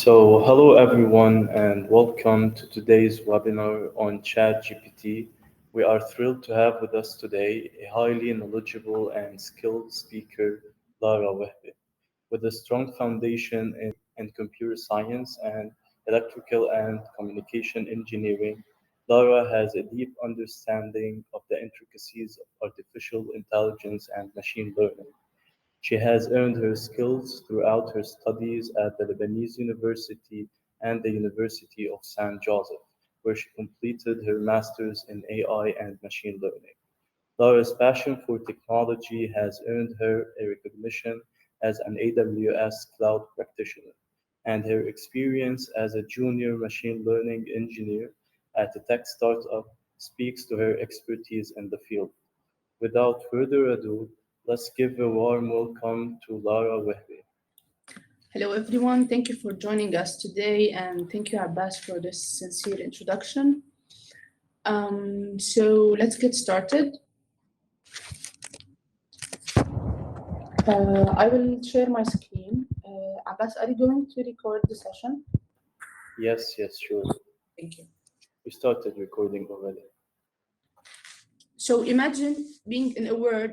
Hello everyone, and welcome to today's webinar on ChatGPT. We are thrilled to have with us today a highly knowledgeable and skilled speaker, Lara Wehbe. With a strong foundation in computer science and electrical and communication engineering, Lara has a deep understanding of the intricacies of artificial intelligence and machine learning. She has earned her skills throughout her studies at the Lebanese University and the University of San Joseph, where she completed her master's in AI and machine learning. Lara's passion for technology has earned her a recognition as an AWS cloud practitioner, and her experience as a junior machine learning engineer at a tech startup speaks to her expertise in the field. Without further ado, let's give a warm welcome to Lara Wehbe. Hello, everyone. Thank you for joining us today, and thank you, Abbas, for this sincere introduction. So let's get started. I will share my screen. Abbas, are you going to record the session? Yes, sure. Thank you. We started recording already. So imagine being in a world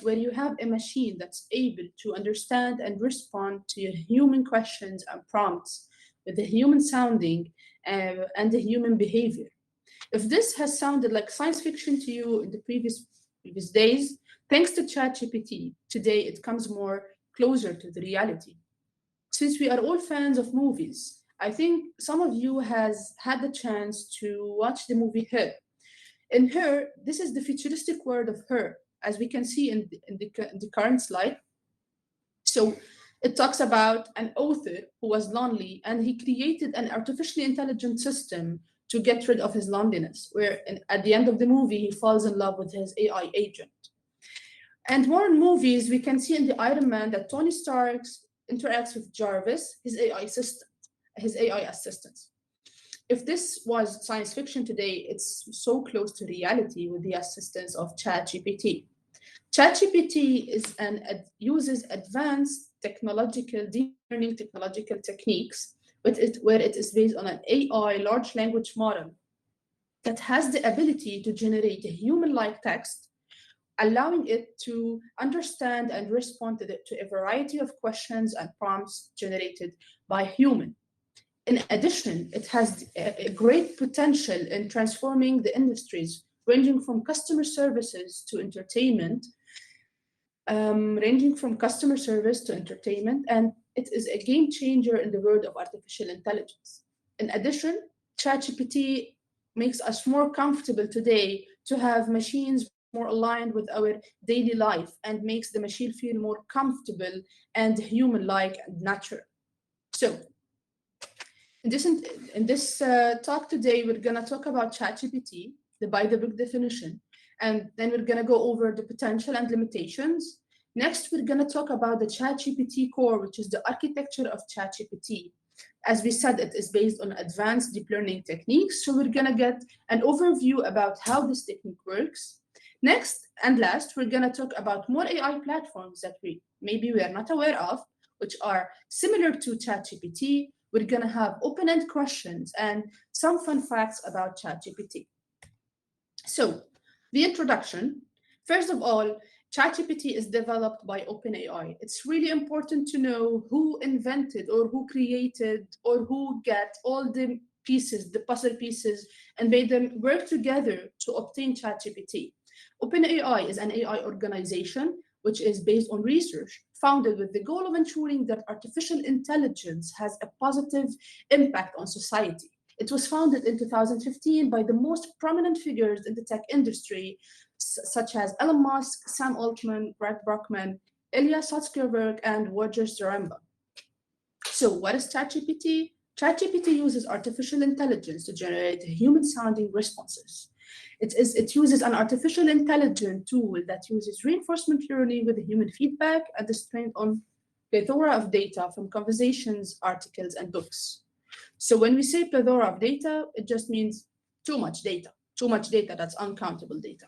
where you have a machine that's able to understand and respond to your human questions and prompts with the human sounding and the human behavior. If this has sounded like science fiction to you in the previous days, thanks to ChatGPT, today it comes more closer to the reality. Since we are all fans of movies, I think some of you has had the chance to watch the movie Her. In Her, this is the futuristic world of Her, as we can see in the current slide. So it talks about an author who was lonely and he created an artificially intelligent system to get rid of his loneliness, where at the end of the movie, he falls in love with his AI agent. And more in movies, we can see in the Iron Man that Tony Stark interacts with Jarvis, his AI assistant. If this was science fiction today, it's so close to reality with the assistance of ChatGPT. ChatGPT uses advanced deep learning technological techniques, where it is based on an AI large language model that has the ability to generate a human-like text, allowing it to understand and respond to a variety of questions and prompts generated by human. In addition, it has a great potential in transforming the industries, ranging from customer services to entertainment, and it is a game changer in the world of artificial intelligence. In addition, ChatGPT makes us more comfortable today to have machines more aligned with our daily life and makes the machine feel more comfortable and human-like and natural. So, in this talk today, we're going to talk about ChatGPT, the by-the-book definition, and then we're going to go over the potential and limitations. Next, we're going to talk about the ChatGPT core, which is the architecture of ChatGPT. As we said, it is based on advanced deep learning techniques, so we're going to get an overview about how this technique works. Next and last, we're going to talk about more AI platforms that we are not aware of, which are similar to ChatGPT. We're going to have open-end questions and some fun facts about ChatGPT. So, the introduction. First of all, ChatGPT is developed by OpenAI. It's really important to know who invented or who created or who got all the pieces, the puzzle pieces, and made them work together to obtain ChatGPT. OpenAI is an AI organization which is based on research, founded with the goal of ensuring that artificial intelligence has a positive impact on society. It was founded in 2015 by the most prominent figures in the tech industry, such as Elon Musk, Sam Altman, Brad Brockman, Ilya Sutskever, and Roger Zaremba. So what is ChatGPT? ChatGPT uses artificial intelligence to generate human-sounding responses. It uses an artificial intelligence tool that uses reinforcement learning with human feedback and is trained on plethora of data from conversations, articles, and books. So when we say plethora of data, it just means too much data that's uncountable data.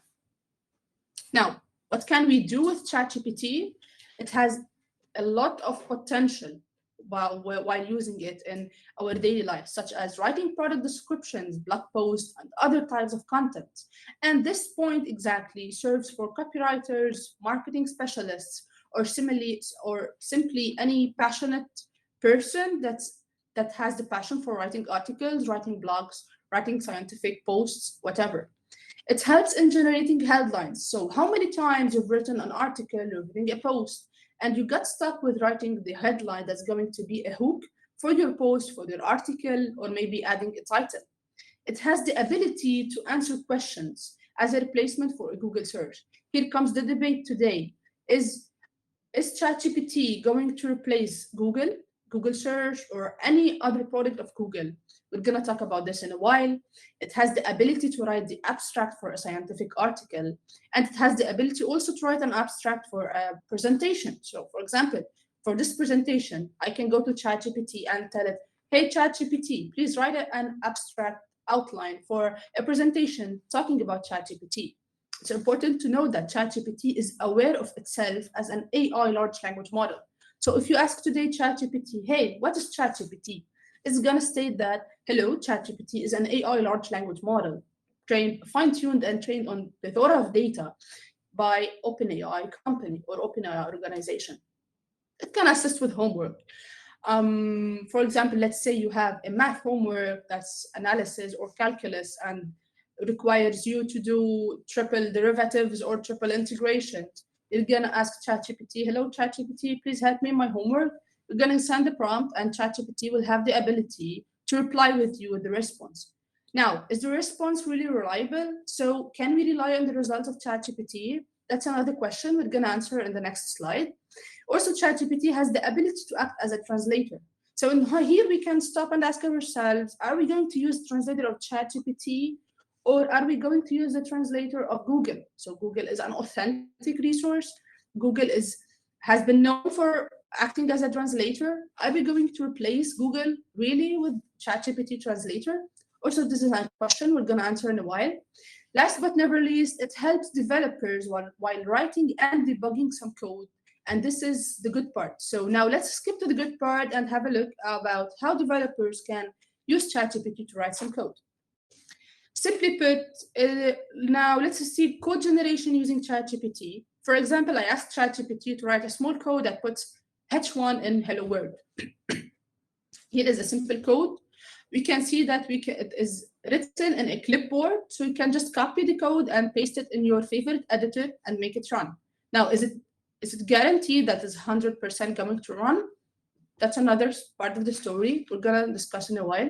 Now, what can we do with ChatGPT? It has a lot of potential. while using it in our daily life, such as writing product descriptions, blog posts, and other types of content. And this point exactly serves for copywriters, marketing specialists, or simply any passionate person that has the passion for writing articles, writing blogs, writing scientific posts, whatever. It helps in generating headlines. So, how many times you've written an article or written a post, and you got stuck with writing the headline that's going to be a hook for your post, for your article, or maybe adding a title? It has the ability to answer questions as a replacement for a Google search. Here comes the debate today. Is is ChatGPT going to replace Google, Google Search, or any other product of Google? We're going to talk about this in a while. It has the ability to write the abstract for a scientific article, and it has the ability also to write an abstract for a presentation. So, for example, for this presentation, I can go to ChatGPT and tell it, hey, ChatGPT, please write an abstract outline for a presentation talking about ChatGPT. It's important to know that ChatGPT is aware of itself as an AI large language model. So if you ask today ChatGPT, hey, what is ChatGPT? It's going to state that, hello, ChatGPT is an AI large language model, fine-tuned and trained on a plethora of data by OpenAI company or OpenAI organization. It can assist with homework. For example, let's say you have a math homework that's analysis or calculus and requires you to do triple derivatives or triple integrations. You're gonna ask ChatGPT, hello ChatGPT, please help me in my homework. You're gonna send the prompt and ChatGPT will have the ability to reply with you with the response. Now, is the response really reliable? So can we rely on the results of ChatGPT? That's another question we're gonna answer in the next slide. Also, ChatGPT has the ability to act as a translator. So here we can stop and ask ourselves, are we going to use the translator of ChatGPT, or are we going to use the translator of Google? So Google is an authentic resource. Has been known for acting as a translator. Are we going to replace Google really with ChatGPT translator? Also, this is a question we're going to answer in a while. Last but never least, it helps developers while writing and debugging some code. And this is the good part. So now let's skip to the good part and have a look about how developers can use ChatGPT to write some code. Simply put, now let's see code generation using ChatGPT. For example, I asked ChatGPT to write a small code that puts H1 in Hello World. Here is a simple code. We can see that it is written in a clipboard, so you can just copy the code and paste it in your favorite editor and make it run. Now, is it guaranteed that it's 100% going to run? That's another part of the story we're gonna discuss in a while.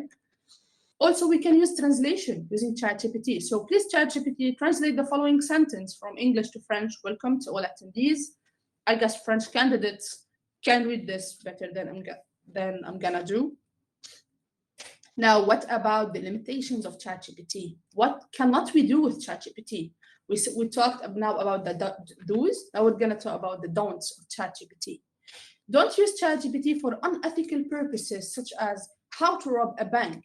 Also, we can use translation using ChatGPT. So please, ChatGPT, translate the following sentence from English to French. Welcome to all attendees. I guess French candidates can read this better than I'm gonna do. Now, what about the limitations of ChatGPT? What cannot we do with ChatGPT? We talked now about the do's. Now we're gonna talk about the don'ts of ChatGPT. Don't use ChatGPT for unethical purposes, such as how to rob a bank.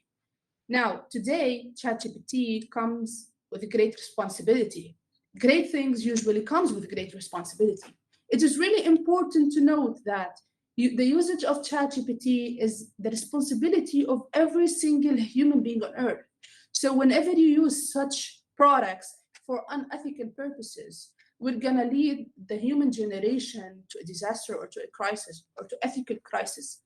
Now, today, ChatGPT comes with a great responsibility. Great things usually comes with great responsibility. It is really important to note that the usage of ChatGPT is the responsibility of every single human being on Earth. So whenever you use such products for unethical purposes, we're gonna lead the human generation to a disaster or to a crisis or to ethical crisis.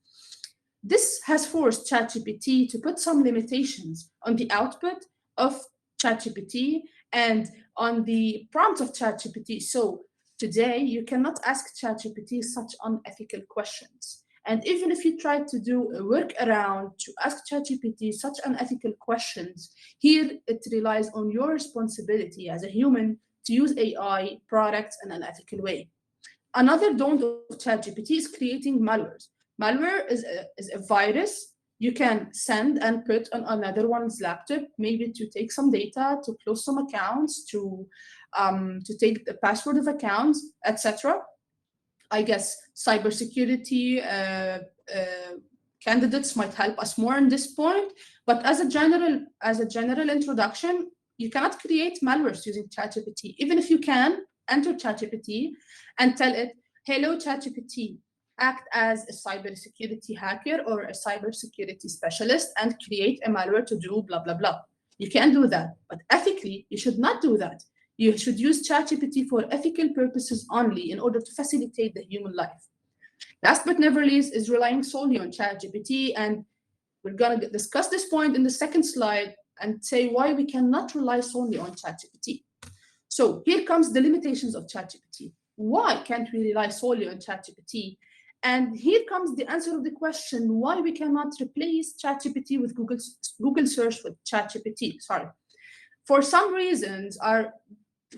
This has forced ChatGPT to put some limitations on the output of ChatGPT and on the prompt of ChatGPT. So today, you cannot ask ChatGPT such unethical questions. And even if you try to do a workaround to ask ChatGPT such unethical questions, here it relies on your responsibility as a human to use AI products in an ethical way. Another don't of ChatGPT is creating malwares. Malware is a virus you can send and put on another one's laptop, maybe to take some data, to close some accounts, to take the password of accounts, etc. I guess cybersecurity candidates might help us more on this point. But as a general introduction, you cannot create malwares using ChatGPT. Even if you can enter ChatGPT and tell it, "Hello, ChatGPT. act as a cybersecurity hacker or a cybersecurity specialist and create a malware to do blah, blah, blah. You can do that. But ethically, you should not do that. You should use ChatGPT for ethical purposes only in order to facilitate the human life. Last but never least is relying solely on ChatGPT. And we're going to discuss this point in the second slide and say why we cannot rely solely on ChatGPT. So here comes the limitations of ChatGPT. Why can't we rely solely on ChatGPT? And here comes the answer of the question why we cannot replace ChatGPT with Google search with ChatGPT. Sorry. For some reasons,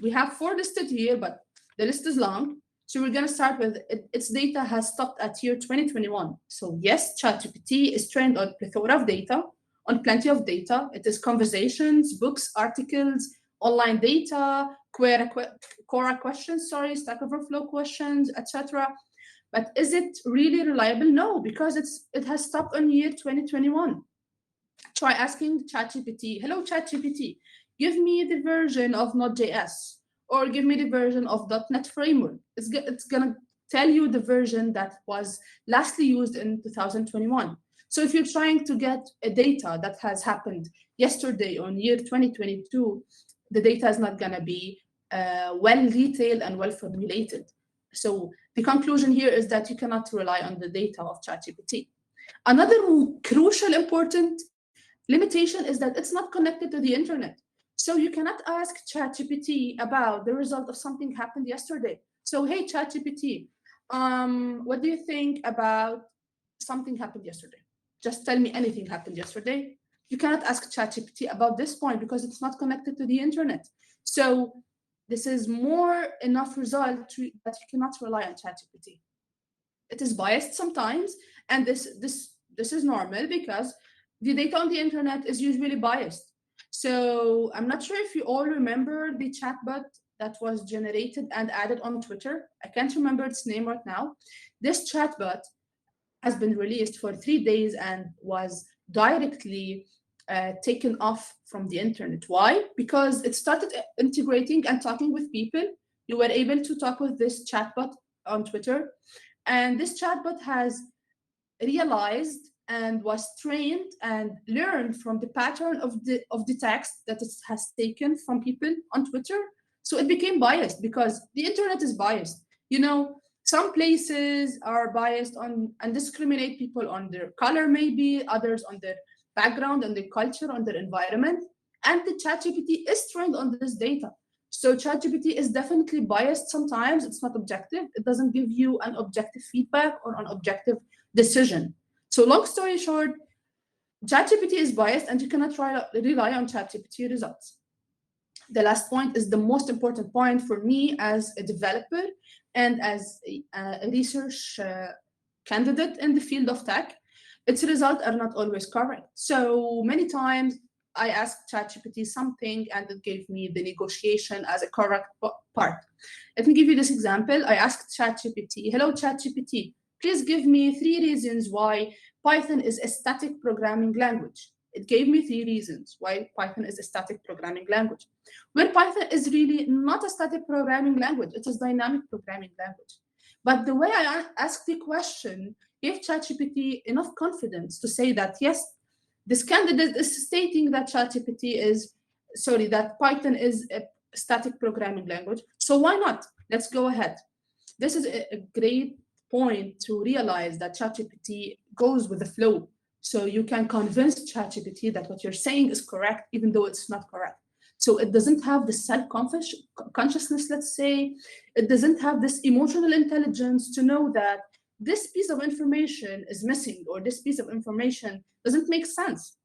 we have four listed here, but the list is long. So we're going to start with its data has stopped at year 2021. So yes, ChatGPT is trained on plethora of data, on plenty of data. It is conversations, books, articles, online data, Quora questions, Stack Overflow questions, etc. But is it really reliable? No, because it has stopped on year 2021. Try asking ChatGPT, hello ChatGPT, give me the version of Node.js or give me the version of .NET Framework. It's gonna tell you the version that was lastly used in 2021. So if you're trying to get a data that has happened yesterday on year 2022, the data is not gonna be well detailed and well formulated. So the conclusion here is that you cannot rely on the data of ChatGPT. Another crucial important limitation is that it's not connected to the internet. So you cannot ask ChatGPT about the result of something happened yesterday. So hey ChatGPT, what do you think about something happened yesterday? Just tell me anything happened yesterday. You cannot ask ChatGPT about this point because it's not connected to the internet. So this is more enough result that you cannot rely on ChatGPT. It is biased sometimes, and this is normal because the data on the internet is usually biased. So I'm not sure if you all remember the chatbot that was generated and added on Twitter. I can't remember its name right now. This chatbot has been released for 3 days and was directly taken off from the internet. Why? Because it started integrating and talking with people. You were able to talk with this chatbot on Twitter, and this chatbot has realized and was trained and learned from the pattern of the text that it has taken from people on Twitter. So it became biased because the internet is biased. You know, some places are biased on and discriminate people on their color, maybe others on their background, on their culture, on their environment. And the ChatGPT is trained on this data. So ChatGPT is definitely biased sometimes. It's not objective. It doesn't give you an objective feedback or an objective decision. So long story short, ChatGPT is biased and you cannot rely on ChatGPT results. The last point is the most important point for me as a developer and as a research candidate in the field of tech. Its results are not always correct. So many times I asked ChatGPT something and it gave me the negotiation as a correct part. Let me give you this example. I asked ChatGPT, hello ChatGPT, please give me 3 reasons why Python is a static programming language. It gave me 3 reasons why Python is a static programming language. Where Python is really not a static programming language, it is dynamic programming language. But the way I asked the question gave ChatGPT enough confidence to say that, yes, this candidate is stating that that Python is a static programming language. So why not? Let's go ahead. This is a great point to realize that ChatGPT goes with the flow. So you can convince ChatGPT that what you're saying is correct, even though it's not correct. So it doesn't have the self-consciousness, let's say. It doesn't have this emotional intelligence to know that this piece of information is missing or this piece of information doesn't make sense.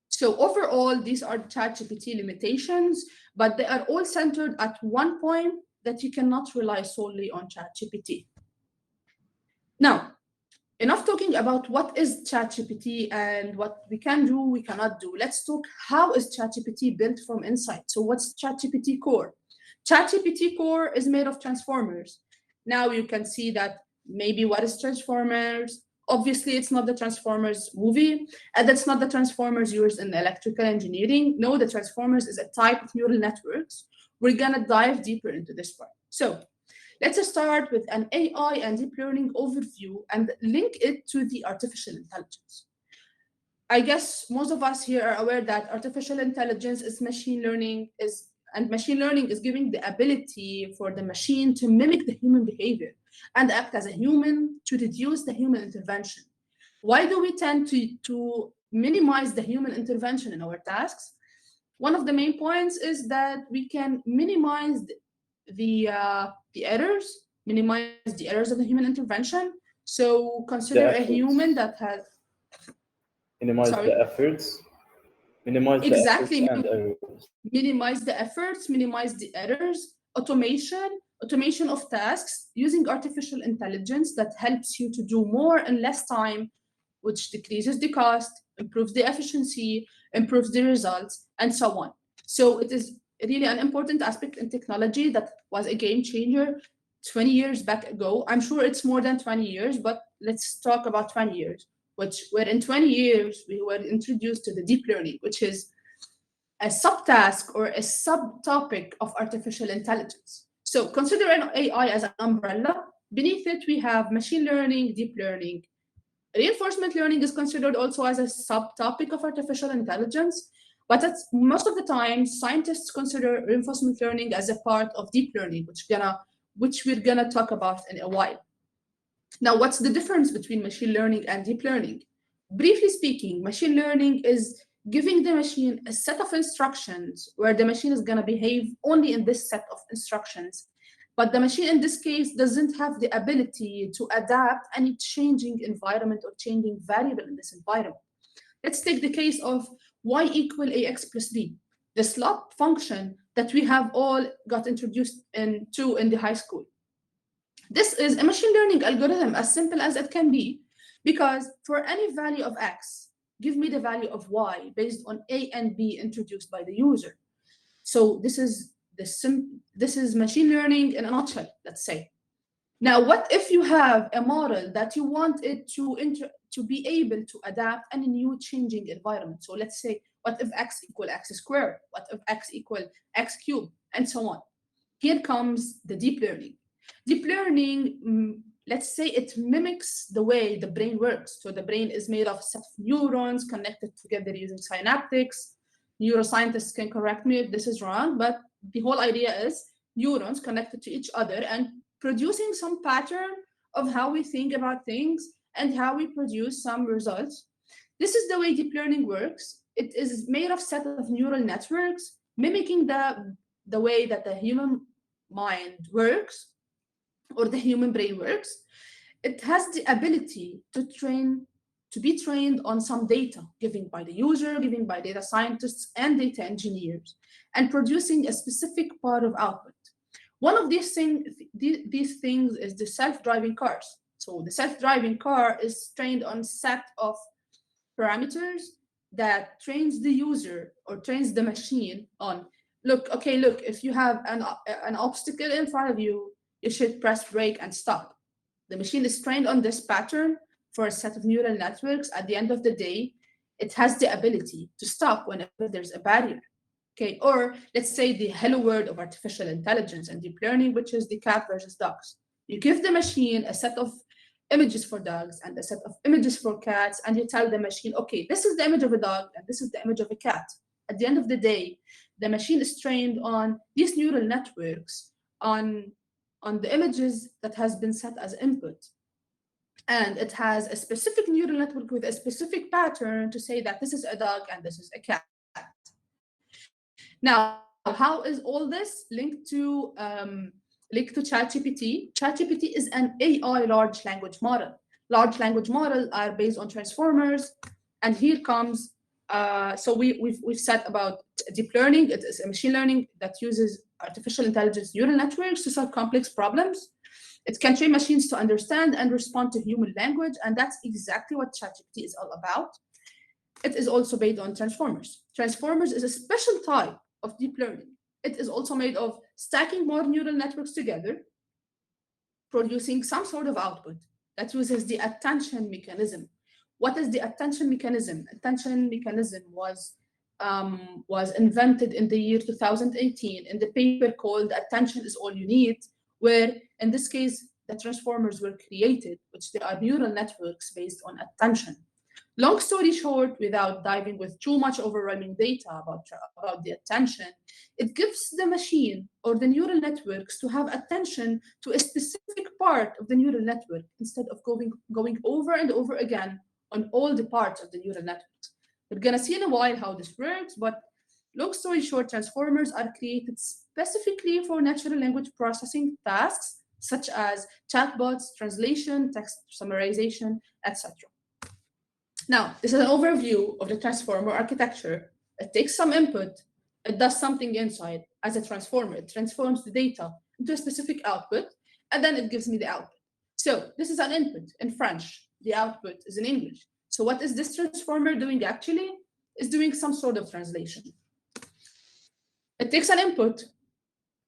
So overall, these are ChatGPT limitations, but they are all centered at one point that you cannot rely solely on ChatGPT. Now, enough talking about what is ChatGPT and what we can do, we cannot do. Let's talk how is ChatGPT built from inside. So what's ChatGPT core? ChatGPT core is made of transformers. Now you can see that maybe what is Transformers? Obviously, it's not the Transformers movie, and that's not the Transformers used in electrical engineering. No, the Transformers is a type of neural networks. We're gonna dive deeper into this part. So Let's start with an AI and deep learning overview and link it to the artificial intelligence. I guess most of us here are aware that artificial intelligence is machine learning is and machine learning is giving the ability for the machine to mimic the human behavior and act as a human to reduce the human intervention. Why do we tend to minimize the human intervention in our tasks? One of the main points is that we can minimize the errors, minimize the errors of the human intervention. So consider The a human efforts, that has, minimize sorry, the efforts, minimize the efforts exactly, and errors. minimize the efforts, minimize the errors, automation of tasks using artificial intelligence that helps you to do more in less time, which decreases the cost, improves the efficiency, improves the results, and so on. So it is really an important aspect in technology that was a game changer 20 years back ago. I'm sure it's more than 20 years, but let's talk about 20 years, which where in 20 years we were introduced to the deep learning, which is a subtask or a subtopic of artificial intelligence. So consider an AI as an umbrella. Beneath it, we have machine learning, deep learning. Reinforcement learning is considered also as a subtopic of artificial intelligence, but most of the time, scientists consider reinforcement learning as a part of deep learning, which we're gonna talk about in a while. Now, what's the difference between machine learning and deep learning? Briefly speaking, machine learning is giving the machine a set of instructions where the machine is going to behave only in this set of instructions. But the machine in this case doesn't have the ability to adapt any changing environment or changing variable in this environment. Let's take the case of y equal ax plus b, the slot function that we have all got introduced into in the high school. This is a machine learning algorithm as simple as it can be, because for any value of x, give me the value of y based on a and b introduced by the user. So this is machine learning in a nutshell, let's say. Now, what if you have a model that you want it to be able to adapt any new changing environment? So let's say, what if x equal x squared? What if x equal x cubed? And so on. Here comes the deep learning. Deep learning, let's say it mimics the way the brain works. So the brain is made of a set of neurons connected together using synaptics. Neuroscientists can correct me if this is wrong, but the whole idea is neurons connected to each other and producing some pattern of how we think about things and how we produce some results. This is the way deep learning works. It is made of set of neural networks mimicking the way that the human mind works or the human brain works. It has the ability to be trained on some data given by the user, given by data scientists and data engineers, and producing a specific part of output. One of these things is the self-driving cars. So the self-driving car is trained on set of parameters that trains the user or trains the machine on, look, okay, look, if you have an obstacle in front of you, you should press brake and stop. The machine is trained on this pattern for a set of neural networks. At the end of the day, it has the ability to stop whenever there's a barrier. Okay, or let's say the hello world of artificial intelligence and deep learning, which is the cat versus dogs. You give the machine a set of images for dogs and a set of images for cats, and you tell the machine, okay, this is the image of a dog and this is the image of a cat. At the end of the day, the machine is trained on these neural networks on the images that has been set as input. And it has a specific neural network with a specific pattern to say that this is a dog and this is a cat. Now, how is all this linked to ChatGPT? ChatGPT is an AI large language model. Large language models are based on transformers, and here comes. We've said about deep learning. It is a machine learning that uses artificial intelligence neural networks to solve complex problems. It can train machines to understand and respond to human language, and that's exactly what ChatGPT is all about. It is also based on transformers. Transformers is a special type of deep learning. It is also made of stacking more neural networks together, producing some sort of output that uses the attention mechanism. What is the attention mechanism? Attention mechanism was invented in the year 2018 in the paper called "Attention is All You Need," where in this case, the transformers were created, which they are neural networks based on attention. Long story short, without diving with too much overwhelming data about the attention, it gives the machine or the neural networks to have attention to a specific part of the neural network instead of going over and over again on all the parts of the neural networks. We're gonna see in a while how this works, but long story short, transformers are created specifically for natural language processing tasks such as chatbots, translation, text summarization, etc. Now, this is an overview of the transformer architecture. It takes some input, it does something inside as a transformer. It transforms the data into a specific output, and then it gives me the output. So this is an input in French. The output is in English. So what is this transformer doing actually? It's doing some sort of translation. It takes an input,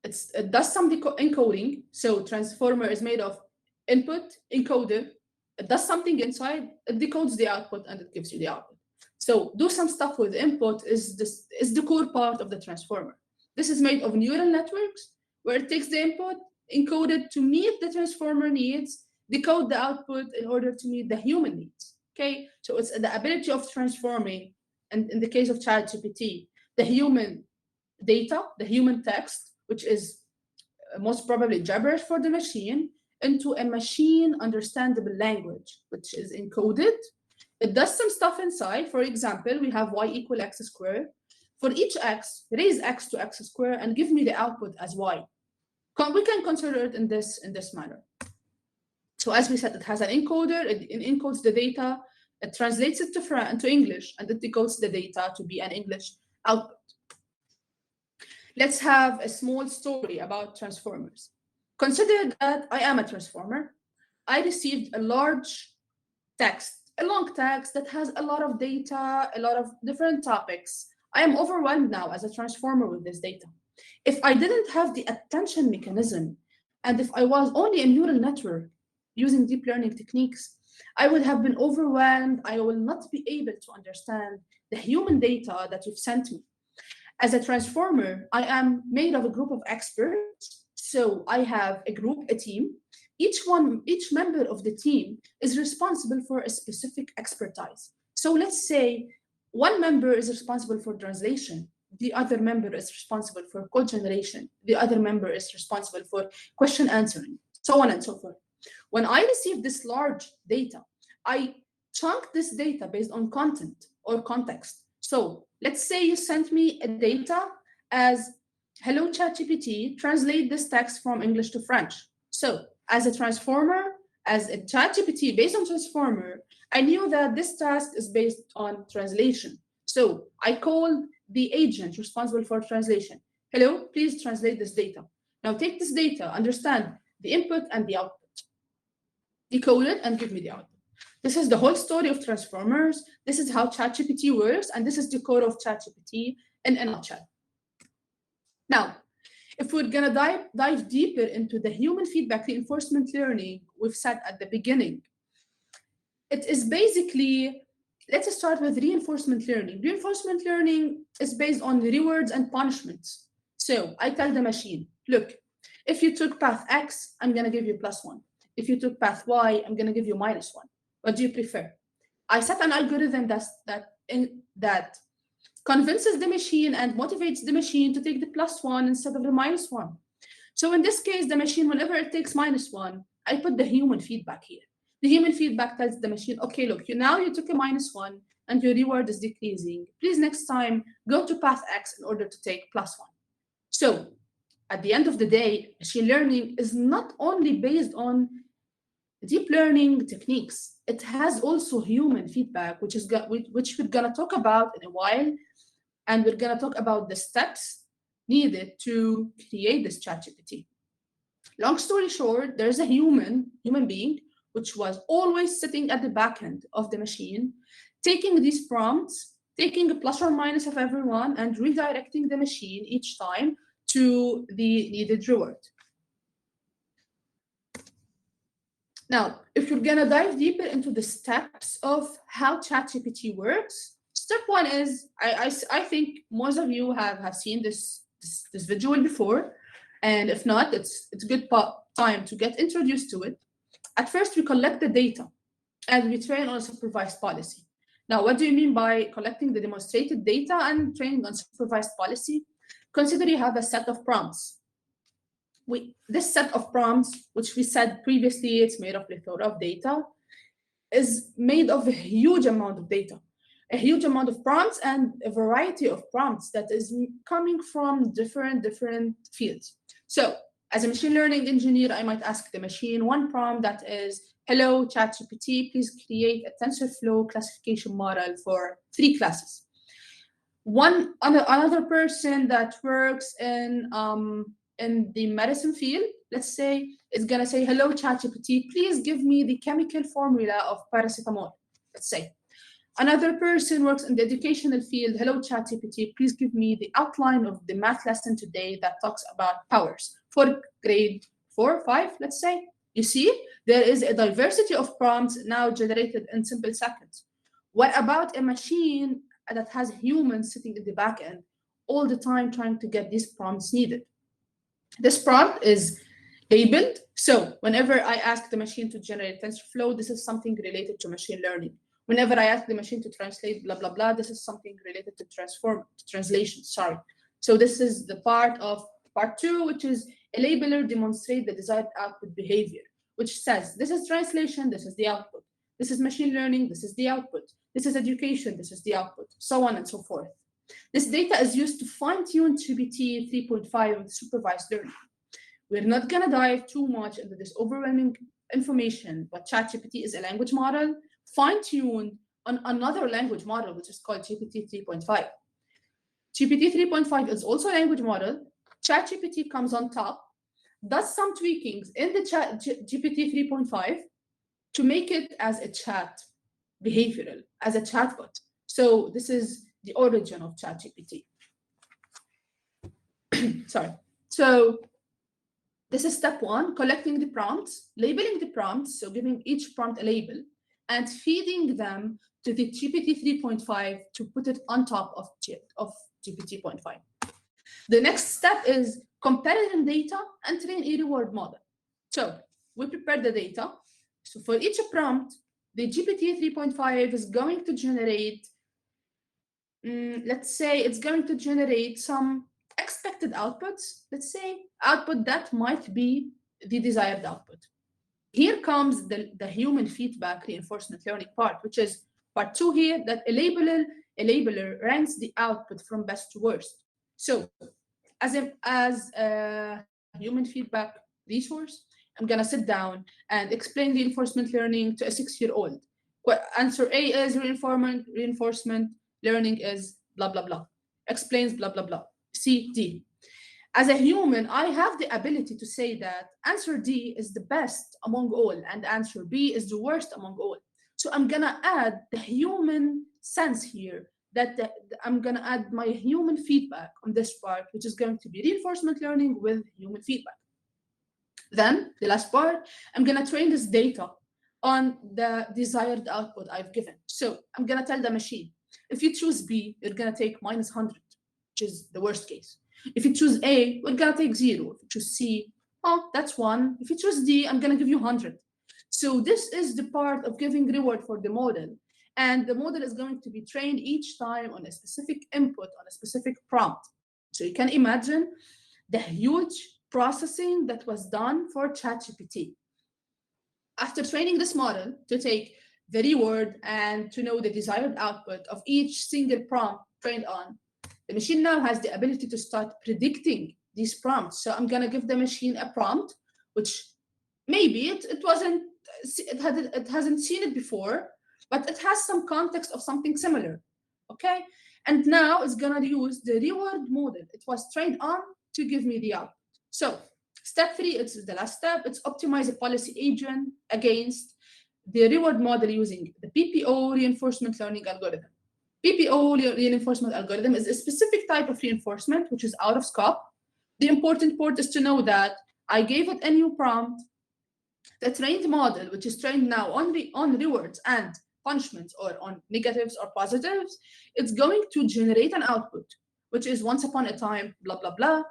it does some encoding. So transformer is made of input, encoder. It does something inside, it decodes the output, and it gives you the output. So do some stuff with input is the core part of the transformer. This is made of neural networks where it takes the input, encode it to meet the transformer needs, decode the output in order to meet the human needs. Okay, so it's the ability of transforming, and in the case of ChatGPT, the human data, the human text, which is most probably gibberish for the machine, into a machine understandable language, which is encoded. It does some stuff inside. For example, we have y equal x squared. For each x, raise x to x squared and give me the output as y. We can consider it in this manner. So as we said, it has an encoder, it encodes the data, it translates it to English, and it decodes the data to be an English output. Let's have a small story about transformers. Consider that I am a transformer. I received a large text, a long text that has a lot of data, a lot of different topics. I am overwhelmed now as a transformer with this data. If I didn't have the attention mechanism, and if I was only a neural network using deep learning techniques, I would have been overwhelmed. I will not be able to understand the human data that you've sent me. As a transformer, I am made of a group of experts. So I have a group, a team. Each member of the team is responsible for a specific expertise. So let's say one member is responsible for translation, the other member is responsible for code generation, the other member is responsible for question answering, so on and so forth. When I receive this large data, I chunk this data based on content or context. So let's say you sent me a data as, hello ChatGPT, translate this text from English to French. So as a transformer, as a ChatGPT based on transformer, I knew that this task is based on translation. So I called the agent responsible for translation. Hello, please translate this data. Now take this data, understand the input and the output, decode it, and give me the output. This is the whole story of transformers. This is how ChatGPT works, and this is the core of ChatGPT in a nutshell. Now, if we're gonna dive deeper into the human feedback reinforcement learning we've said at the beginning, it is basically, let's start with reinforcement learning. Reinforcement learning is based on rewards and punishments. So I tell the machine, look, if you took path X, I'm gonna give you +1. If you took path Y, I'm gonna give you -1. What do you prefer? I set an algorithm that convinces the machine and motivates the machine to take the +1 instead of the -1. So in this case, the machine, whenever it takes -1, I put the human feedback here. The human feedback tells the machine, okay, look, now you took a -1 and your reward is decreasing. Please next time, go to path X in order to take +1. So at the end of the day, machine learning is not only based on deep learning techniques, it has also human feedback, which we're gonna talk about in a while, and we're gonna talk about the steps needed to create this ChatGPT. Long story short, there's a human being, which was always sitting at the back end of the machine, taking these prompts, taking a plus or minus of everyone, and redirecting the machine each time to the needed reward. Now, if you're gonna dive deeper into the steps of how ChatGPT works, step one is, I think most of you have seen this visual before. And if not, it's a good time to get introduced to it. At first, we collect the data and we train on a supervised policy. Now, what do you mean by collecting the demonstrated data and training on supervised policy? Consider you have a set of prompts. This set of prompts, which we said previously, it's made of plethora of data, is made of a huge amount of data, a huge amount of prompts and a variety of prompts that is coming from different fields. So as a machine learning engineer, I might ask the machine one prompt that is, hello, ChatGPT, please create a TensorFlow classification model for 3 classes. Another person that works in the medicine field, let's say, is gonna say, hello, ChatGPT, please give me the chemical formula of paracetamol, let's say. Another person works in the educational field, hello, ChatGPT, please give me the outline of the math lesson today that talks about powers for grade 4, 5, let's say. You see, there is a diversity of prompts now generated in simple seconds. What about a machine that has humans sitting in the back end all the time trying to get these prompts needed? This prompt is labeled. So whenever I ask the machine to generate TensorFlow, this is something related to machine learning. Whenever I ask the machine to translate blah, blah, blah, this is something related to translation, sorry. So this is the part of part 2, which is a labeler demonstrate the desired output behavior, which says, this is translation, this is the output. This is machine learning, this is the output. This is education, this is the output, so on and so forth. This data is used to fine-tune GPT 3.5 with supervised learning. We're not going to dive too much into this overwhelming information, but ChatGPT is a language model fine-tuned on another language model, which is called GPT 3.5. GPT 3.5 is also a language model. ChatGPT comes on top, does some tweakings in the GPT 3.5 to make it as a chat behavioral, as a chatbot. So this is the origin of ChatGPT. Sorry. So this is step 1, collecting the prompts, labeling the prompts, so giving each prompt a label, and feeding them to the GPT 3.5 to put it on top of GPT 0.5. The next step is comparing data and train a reward model. So we prepare the data. So for each prompt, the GPT 3.5 is going to generate, let's say it's going to generate some expected outputs, let's say output that might be the desired output. Here comes the human feedback reinforcement learning part, which is part 2 here, that a labeler ranks the output from best to worst. So as a human feedback resource, I'm going to sit down and explain reinforcement learning to a 6-year-old. Answer A is reinforcement learning is blah, blah, blah. Explains blah, blah, blah. C, D. As a human, I have the ability to say that answer D is the best among all and answer B is the worst among all. So I'm going to add the human sense here, that I'm going to add my human feedback on this part, which is going to be reinforcement learning with human feedback. Then the last part, I'm going to train this data on the desired output I've given. So I'm going to tell the machine, if you choose B, you're going to take minus 100, which is the worst case. If you choose A, we're going to take 0. If you choose C, oh, that's 1. If you choose D, I'm going to give you 100. So this is the part of giving reward for the model. And the model is going to be trained each time on a specific input, on a specific prompt. So you can imagine the huge processing that was done for ChatGPT. After training this model to take the reward and to know the desired output of each single prompt trained on, the machine now has the ability to start predicting these prompts. So I'm going to give the machine a prompt, which maybe it hasn't seen it before, but it has some context of something similar, okay? And now it's going to use the reward model it was trained on to give me the output. So step 3, it's the last step. It's optimize a policy agent against the reward model using the PPO reinforcement learning algorithm. PPO reinforcement algorithm is a specific type of reinforcement, which is out of scope. The important part is to know that I gave it a new prompt. The trained model, which is trained now on rewards and punishments or on negatives or positives, it's going to generate an output, which is once upon a time, blah, blah, blah.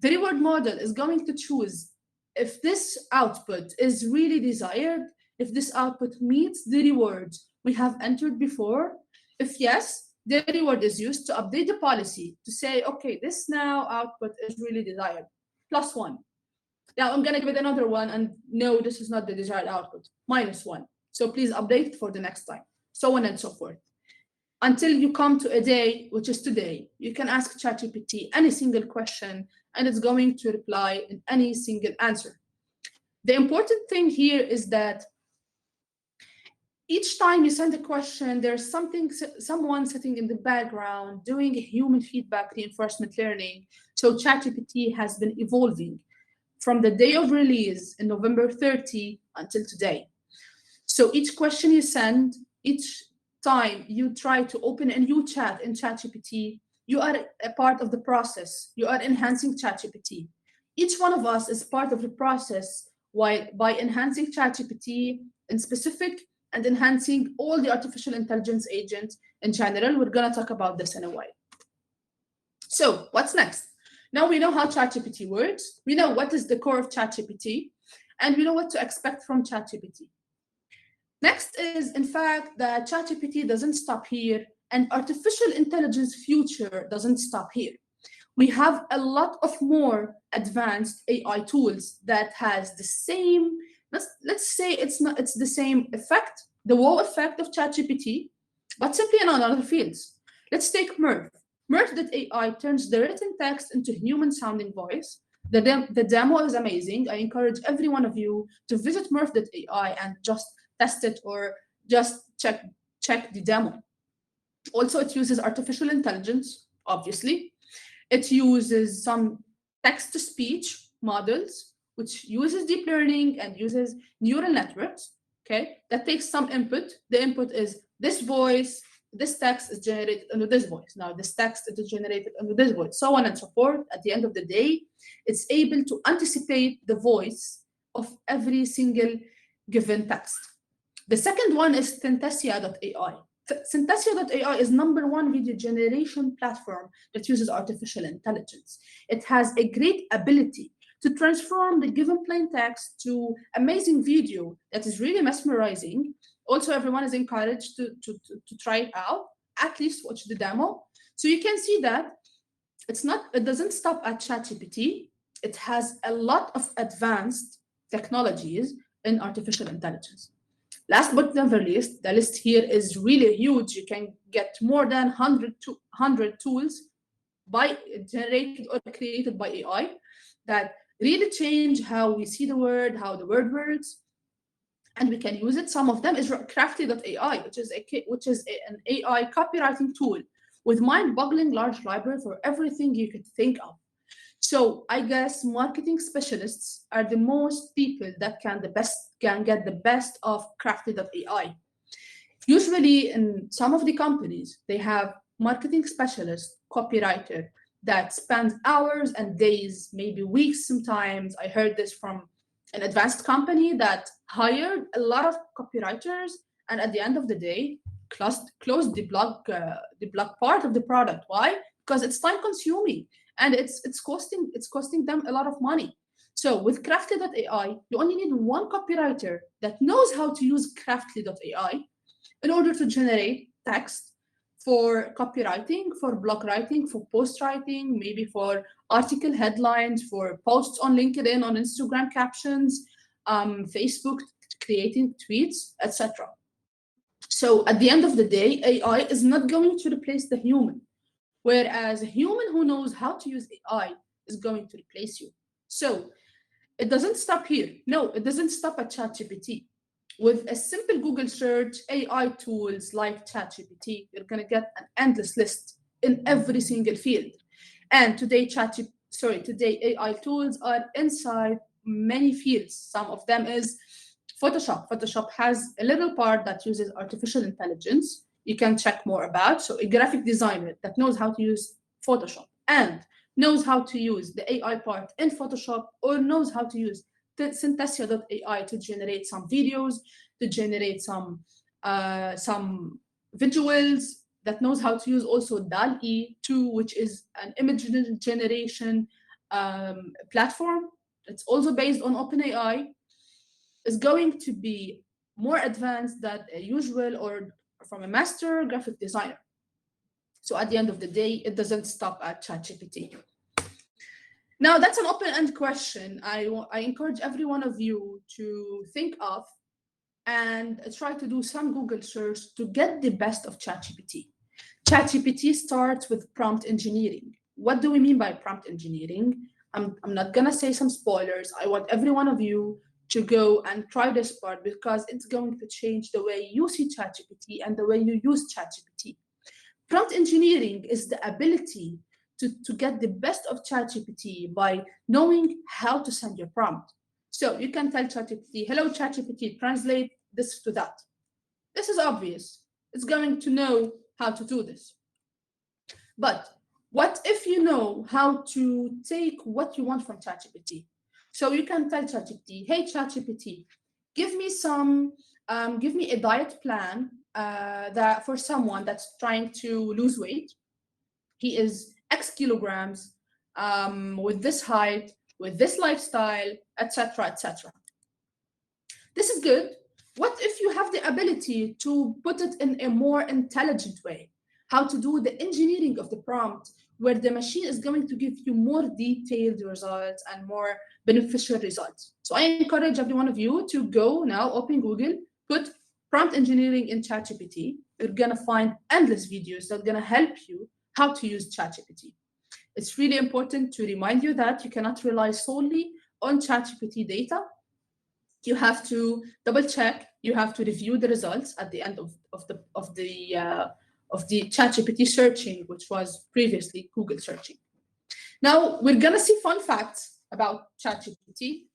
The reward model is going to choose if this output is really desired, if this output meets the reward we have entered before. If yes, the reward is used to update the policy to say, okay, this now output is really desired, +1. Now I'm gonna give it another one, and no, this is not the desired output, -1. So please update it for the next time, so on and so forth. Until you come to a day, which is today, you can ask ChatGPT any single question and it's going to reply in any single answer. The important thing here is that each time you send a question, there's someone sitting in the background doing human feedback reinforcement learning. So ChatGPT has been evolving from the day of release in November 30 until today. So each question you send, each time you try to open a new chat in ChatGPT, you are a part of the process. You are enhancing ChatGPT. Each one of us is part of the process by enhancing ChatGPT in specific and enhancing all the artificial intelligence agents in general. We're going to talk about this in a while. So what's next? Now we know how ChatGPT works. We know what is the core of ChatGPT, and we know what to expect from ChatGPT. Next is, in fact, that ChatGPT doesn't stop here, and artificial intelligence future doesn't stop here. We have a lot of more advanced AI tools that has the same, let's say it's the same effect, the wow effect of ChatGPT, but simply in other fields. Let's take Mirth. Mirth.ai turns the written text into human sounding voice. The demo is amazing. I encourage every one of you to visit Mirth.ai and just test it or just check the demo. Also, it uses artificial intelligence, obviously. It uses some text to speech models, which uses deep learning and uses neural networks. Okay, that takes some input. The input is this voice, this text is generated under this voice. Now, this text is generated under this voice, so on and so forth. At the end of the day, it's able to anticipate the voice of every single given text. The second one is Synthesia.ai. Synthesia.ai is #1 video generation platform that uses artificial intelligence. It has a great ability to transform the given plain text to amazing video that is really mesmerizing. Also, everyone is encouraged to try it out, at least watch the demo. So you can see that it doesn't stop at ChatGPT. It has a lot of advanced technologies in artificial intelligence. Last but never least, the list here is really huge. You can get more than 100 tools generated or created by AI that really change how we see the word, how the word works, and we can use it. Some of them is Crafty.ai, which is an AI copywriting tool with mind-boggling large library for everything you could think of. So I guess marketing specialists are the most people that can get the best of Crafty.ai. Usually in some of the companies, they have marketing specialist, copywriter that spends hours and days, maybe weeks sometimes. I heard this from an advanced company that hired a lot of copywriters and at the end of the day closed the blog part of the product. Why? Because it's time consuming and it's costing them a lot of money. So with Crafty.ai, you only need one copywriter that knows how to use Crafty.ai in order to generate text for copywriting, for blog writing, for post writing, maybe for article headlines, for posts on LinkedIn, on Instagram captions, Facebook, creating tweets, etc. So at the end of the day, AI is not going to replace the human, whereas a human who knows how to use AI is going to replace you. So it doesn't stop here. No, it doesn't stop at ChatGPT. With a simple Google search, AI tools like ChatGPT, you're going to get an endless list in every single field. And today, today AI tools are inside many fields. Some of them is Photoshop. Photoshop has a little part that uses artificial intelligence. You can check more about. So a graphic designer that knows how to use Photoshop and knows how to use the AI part in Photoshop or knows how to use the Synthesia.ai to generate some videos, to generate some visuals, that knows how to use also DALL-E 2, which is an image generation platform, it's also based on OpenAI, is going to be more advanced than a usual or from a master graphic designer. So at the end of the day, it doesn't stop at ChatGPT. Now, that's an open-end question. I encourage every one of you to think of and try to do some Google search to get the best of ChatGPT. ChatGPT starts with prompt engineering. What do we mean by prompt engineering? I'm not gonna say some spoilers. I want every one of you to go and try this part because it's going to change the way you see ChatGPT and the way you use ChatGPT. Prompt engineering is the ability to get the best of ChatGPT by knowing how to send your prompt. So you can tell ChatGPT, hello ChatGPT, translate this to that. This is obvious. It's going to know how to do this. But what if you know how to take what you want from ChatGPT? So you can tell ChatGPT, hey ChatGPT, give me give me a diet plan that for someone that's trying to lose weight. He is X kilograms, with this height, with this lifestyle, etc., etc. This is good. What if you have the ability to put it in a more intelligent way? How to do the engineering of the prompt, where the machine is going to give you more detailed results and more beneficial results. So I encourage every one of you to go now, open Google, put prompt engineering in ChatGPT. You're gonna find endless videos that are gonna help you how to use ChatGPT. It's really important to remind you that you cannot rely solely on ChatGPT data. You have to double check, you have to review the results at the end of the ChatGPT searching, which was previously Google searching. Now we're gonna see fun facts about ChatGPT.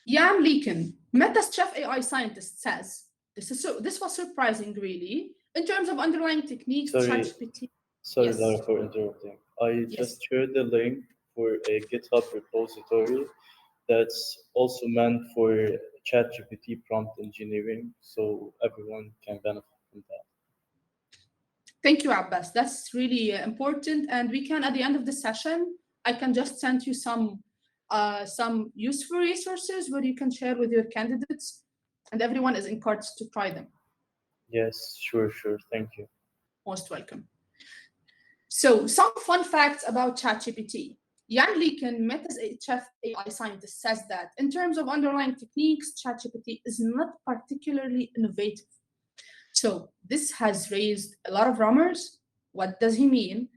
Jan Leeken, Meta's chief AI scientist, says this was surprising, really, in terms of underlying techniques. Sorry, ChatGPT. sorry, Yes, Lara, for interrupting. I yes. just shared the link for a GitHub repository that's also meant for ChatGPT prompt engineering, so everyone can benefit from that. Thank you, Abbas. That's really important. And we can, at the end of the session, I can just send you some useful resources where you can share with your candidates, and everyone is encouraged to try them. Yes, sure, sure. Thank you. Most welcome. So, some fun facts about ChatGPT. Jan Leeken, Meta's chief AI scientist, says that in terms of underlying techniques, ChatGPT is not particularly innovative. So this has raised a lot of rumors. What does he mean?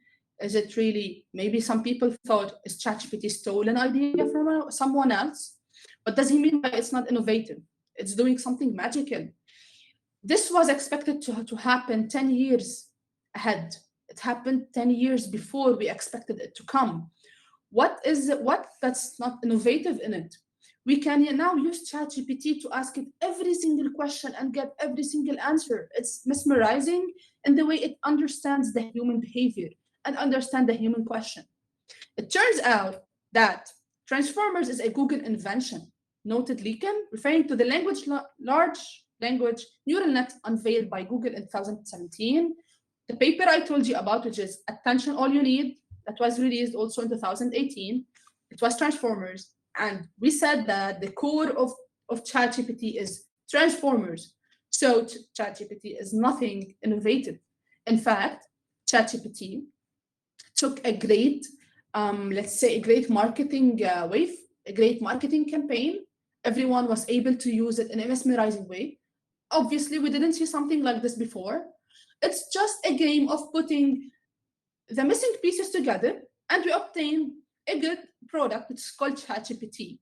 Is it really, maybe some people thought, is ChatGPT stole an idea from someone else? What does he mean by it's not innovative? It's doing something magical. This was expected to happen 10 years ahead. It happened 10 years before we expected it to come. What is it? What that's not innovative in it? We can now use ChatGPT to ask it every single question and get every single answer. It's mesmerizing in the way it understands the human behavior and understand the human question. It turns out that transformers is a Google invention, noted Leakin, referring to the large language neural net unveiled by Google in 2017. The paper I told you about, which is Attention All You Need, that was released also in 2018, it was transformers. And we said that the core of ChatGPT is transformers. So ChatGPT is nothing innovative. In fact, ChatGPT took a great, let's say, a great marketing wave, a great marketing campaign. Everyone was able to use it in a mesmerizing way. Obviously, we didn't see something like this before. It's just a game of putting the missing pieces together, and we obtain a good product, which is called ChatGPT.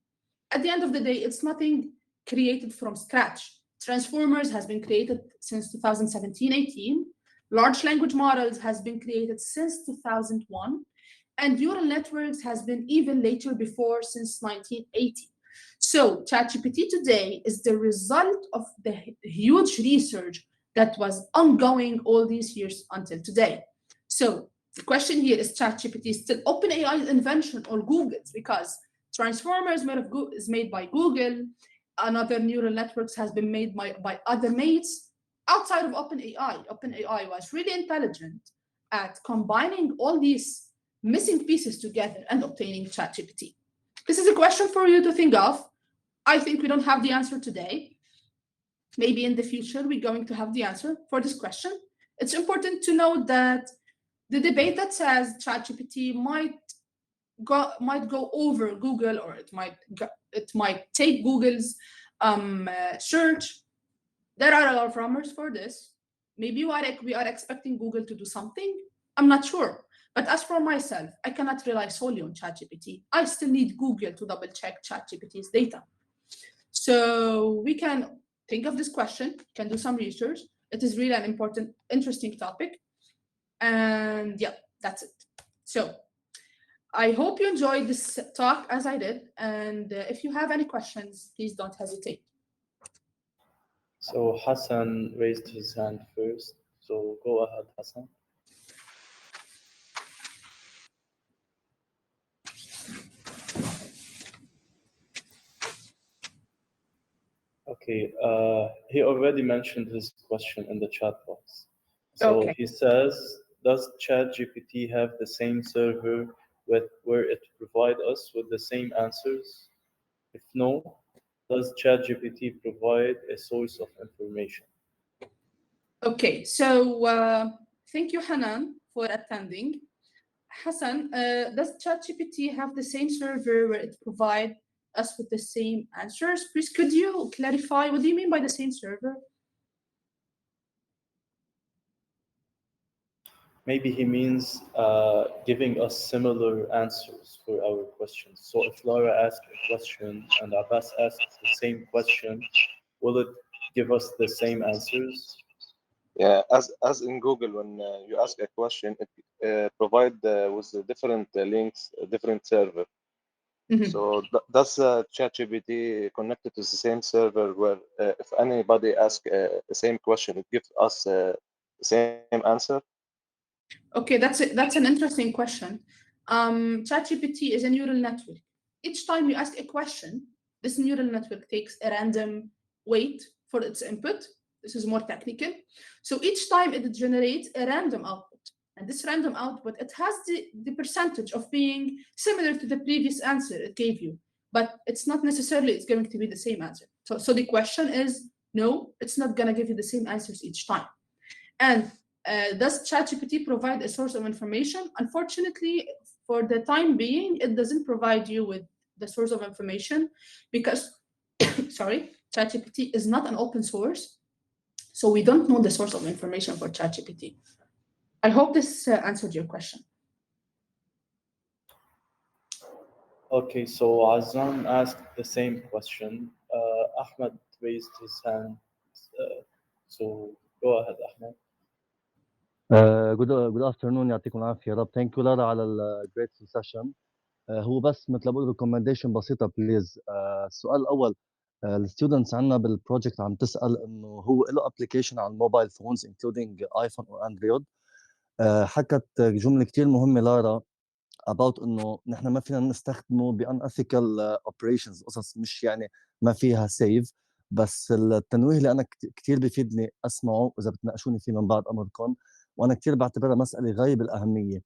At the end of the day, it's nothing created from scratch. Transformers has been created since 2017-18. Large language models has been created since 2001, and neural networks has been even later before, since 1980. So ChatGPT today is the result of the huge research that was ongoing all these years until today. So the question here is ChatGPT still OpenAI's invention or Google's? Because Transformers is made by Google, another neural networks has been made by other mates outside of OpenAI. OpenAI was really intelligent at combining all these missing pieces together and obtaining ChatGPT? This is a question for you to think of. I think we don't have the answer today. Maybe in the future we're going to have the answer for this question. It's important to know that the debate that says ChatGPT might go over Google, or it might take Google's search. There are a lot of rumors for this. Maybe we are expecting Google to do something. I'm not sure. But as for myself, I cannot rely solely on ChatGPT. I still need Google to double check ChatGPT's data. So we can think of this question, can do some research. It is really an important, interesting topic. And yeah, that's it. So I hope you enjoyed this talk as I did. And if you have any questions, please don't hesitate. So Hassan raised his hand first. So go ahead, Hassan. Okay, he already mentioned his question in the chat box. So Okay. he says, does ChatGPT have the same server where it provide us with the same answers? If no, does ChatGPT provide a source of information? Okay. So thank you, Hanan, for attending. Hassan, does ChatGPT have the same server where it provide us with the same answers? Please, could you clarify what do you mean by the same server? Maybe he means giving us similar answers for our questions. So if Lara asks a question and Abbas asks the same question, will it give us the same answers? Yeah, as in Google, when you ask a question, it provide with the different links, different server. Mhm. So does ChatGPT connected to the same server where if anybody ask the same question, it gives us the same answer? Okay, that's an interesting question. ChatGPT is a neural network. Each time you ask a question, this neural network takes a random weight for its input. This is more technical. So each time it generates a random output. And this random output, it has the percentage of being similar to the previous answer it gave you, but it's not necessarily it's going to be the same answer. So the question is, no, it's not going to give you the same answers each time. And does ChatGPT provide a source of information? Unfortunately, for the time being, it doesn't provide you with the source of information because, sorry, ChatGPT is not an open source. So we don't know the source of information for ChatGPT. I hope this answered your question. Okay, so Azam asked the same question. Ahmed raised his hand. So go ahead, Ahmed. Good afternoon يعطيكم العافية يا رب. ثانك يو لارا على الجريت سيشن. هو بس مثل ما بقول ريكومنديشن بسيطة بليز. السؤال الأول، الستودنتس عندنا بالبروجكت عم تسأل إنه هو له ابلكيشن على الموبايل فونز انكلودينج ايفون او اندرويد. حكت جملة كتير مهمة لارا about انه نحن ما فينا نستخدمه ب unethical operations، قصص مش يعني ما فيها سيف. بس التنويه اللي انا كثير بفيدني اسمعه اذا بتناقشوني فيه من بعد امركم، وانا كثير بعتبرها مساله غايه بالاهميه.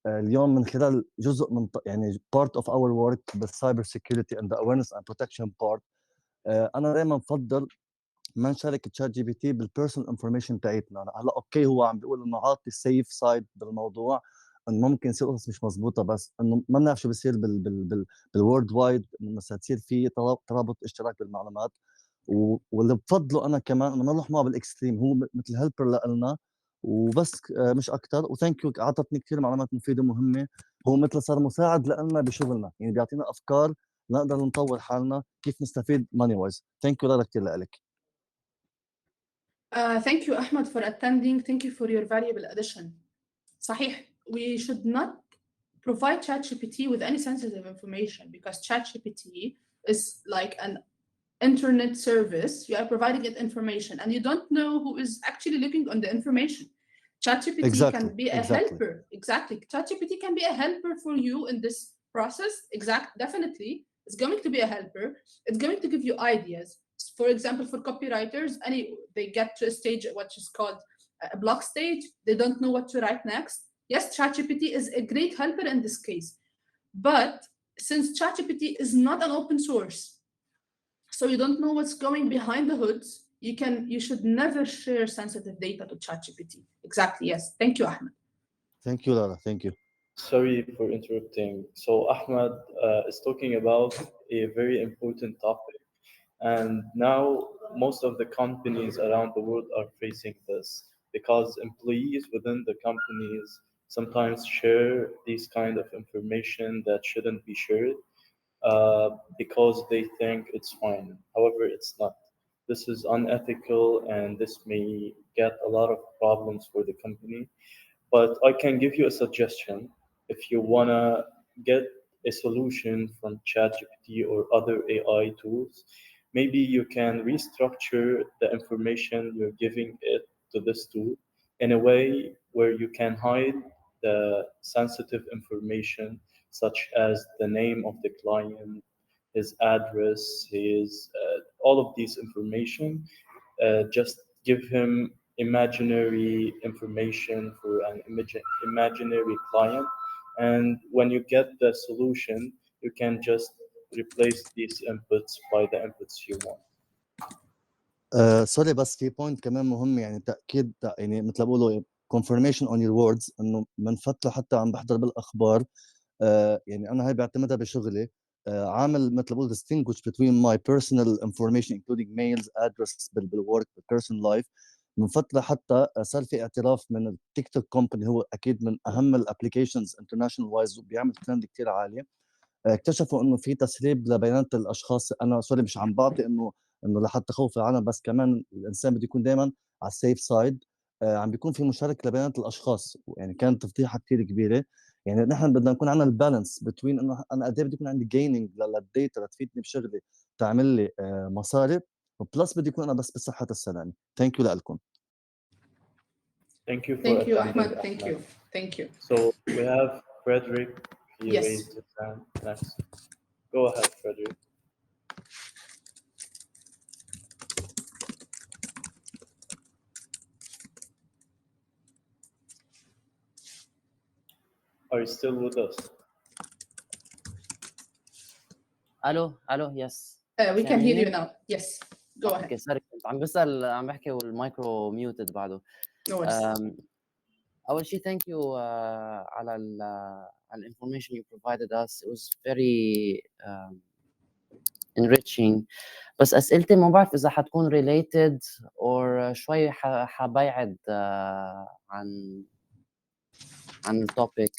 اليوم من خلال جزء من يعني part of our work بالسايبر سيكيورتي and the awareness and protection part، انا دائما بفضل ما نشارك تشات جي بي تي بالبيرسونال انفورميشن تاعتنا. هلا اوكي هو عم بيقول انه عاطي السيف سايد بالموضوع، انه ممكن يصير قصص مش مزبوطه، بس انه ما بنعرف شو بصير بالورد وايد، انه مثلا تصير في ترابط اشتراك بالمعلومات. واللي بفضله انا كمان انه ما نروح معه بالاكستريم، هو مثل هيلبر لنا وبس، مش اكثر. وثانك يو، اعطتني كثير معلومات مفيده ومهمه. هو مثل صار مساعد لنا بشغلنا، يعني بيعطينا افكار نقدر نطور حالنا كيف نستفيد ماني وايز. ثانك يو لارا كثير لك. Thank you, Ahmed, for attending. Thank you for your valuable addition. صحيح, we should not provide ChatGPT with any sensitive information because ChatGPT is like an internet service. You are providing it information and you don't know who is actually looking on the information. ChatGPT can be a helper. Exactly. ChatGPT can be a helper for you in this process. Definitely. It's going to be a helper. It's going to give you ideas. For example, for copywriters, they get to a stage which is called a block stage. They don't know what to write next. Yes, ChatGPT is a great helper in this case. But since ChatGPT is not an open source, so you don't know what's going behind the hoods, you should never share sensitive data to ChatGPT. Exactly, yes. Thank you, Ahmed. Thank you, Lara. Thank you. Sorry for interrupting. So Ahmed is talking about a very important topic, and now most of the companies around the world are facing this because employees within the companies sometimes share these kind of information that shouldn't be shared because they think it's fine. However, it's not. This is unethical, and this may get a lot of problems for the company. But I can give you a suggestion. If you want to get a solution from ChatGPT or other AI tools, maybe you can restructure the information you're giving it to this tool in a way where you can hide the sensitive information, such as the name of the client, his address, his all of these information. Just give him imaginary information for an imaginary client, and when you get the solution, you can just replace these inputs by the inputs you want. سوري بس في بوينت كمان مهم يعني تاكيد يعني مثل ما بقولوا confirmation on your words انه من فتره حتى عم بحضر بالاخبار يعني انا هاي بعتمدها بشغلي عامل مثل ما بقول distinguish between my personal information including mails address بالwork بالpersonal life. من فتره حتى صار في اعتراف من التيك توك كومباني هو اكيد من اهم الابلكيشنز انترناشونال وايز وبيعمل ترند كثير عالي. اكتشفوا انه في تسريب لبيانات الاشخاص. انا سوري مش عم بعطي انه لحتى خوف العالم، بس كمان الانسان بده يكون دائما على السيف سايد. عم بيكون في مشاركه لبيانات الاشخاص، يعني كانت فضيحه كثير كبيره. يعني نحن بدنا نكون عندنا البالانس بتوين انه انا قد ايه بدي يكون عندي جيننج للديتا لتفيدني بشغلي تعمل لي مصاري، وبلس بدي يكون انا بس بصحه السلامه. ثانك يو لكم. Thank you for Thank you, attending, Ahmed. Thank you. Ahmed. Thank you. So we have Frederick. He Yes. raised his hand next. Go ahead, Frederick. Are you still with us? الو يس We can hear you now. Yes. Go ahead. اوكي سوري كنت عم بسال عم بحكي والمايكرو ميوتد بعده. No worries. اول شيء ثانك يو على الانفورميشن you provided us. It was very enriching. بس اسئلتي ما بعرف اذا حتكون related or شوي حبعد عن التوبيك.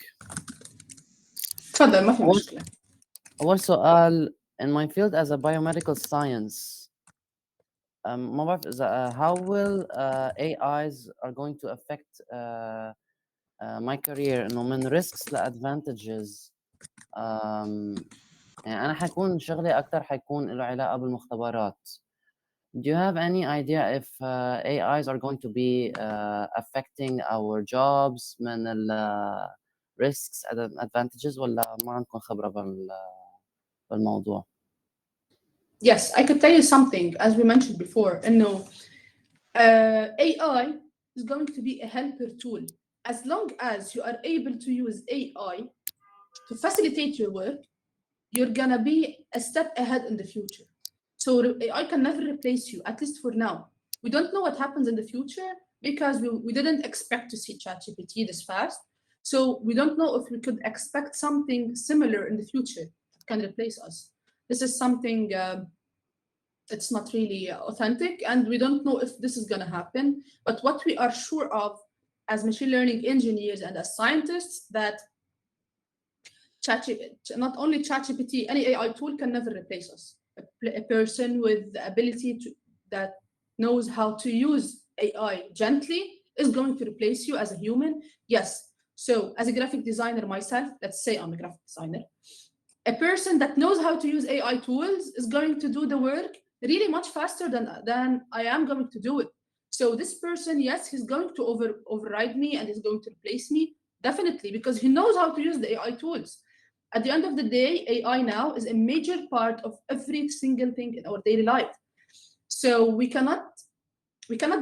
تفضل ما في مشكلة. أول سؤال in my field as a biomedical science ما بعرف إذا how will AIs are going to affect my career إنه من risks ل advantages. يعني أنا حيكون شغلي أكتر حيكون له علاقة بالمختبرات. Do you have any idea if AIs are going to be affecting our jobs من ال risks and advantages ولا ما عندكم خبرة بالموضوع؟ Yes, I could tell you something, as we mentioned before, AI is going to be a helper tool. As long as you are able to use AI to facilitate your work, you're gonna be a step ahead in the future. So AI can never replace you, at least for now. We don't know what happens in the future because we didn't expect to see ChatGPT this fast. So we don't know if we could expect something similar in the future that can replace us. This is something it's not really authentic, and we don't know if this is going to happen. But what we are sure of as machine learning engineers and as scientists, that not only ChatGPT, any AI tool can never replace us. A person with the ability that knows how to use AI gently is going to replace you as a human. Yes. So as a graphic designer myself, let's say I'm a graphic designer, a person that knows how to use AI tools is going to do the work really much faster than I am going to do it. So this person, yes, he's going to override me and he's going to replace me, definitely, because he knows how to use the AI tools. At the end of the day, AI now is a major part of every single thing in our daily life. So we cannot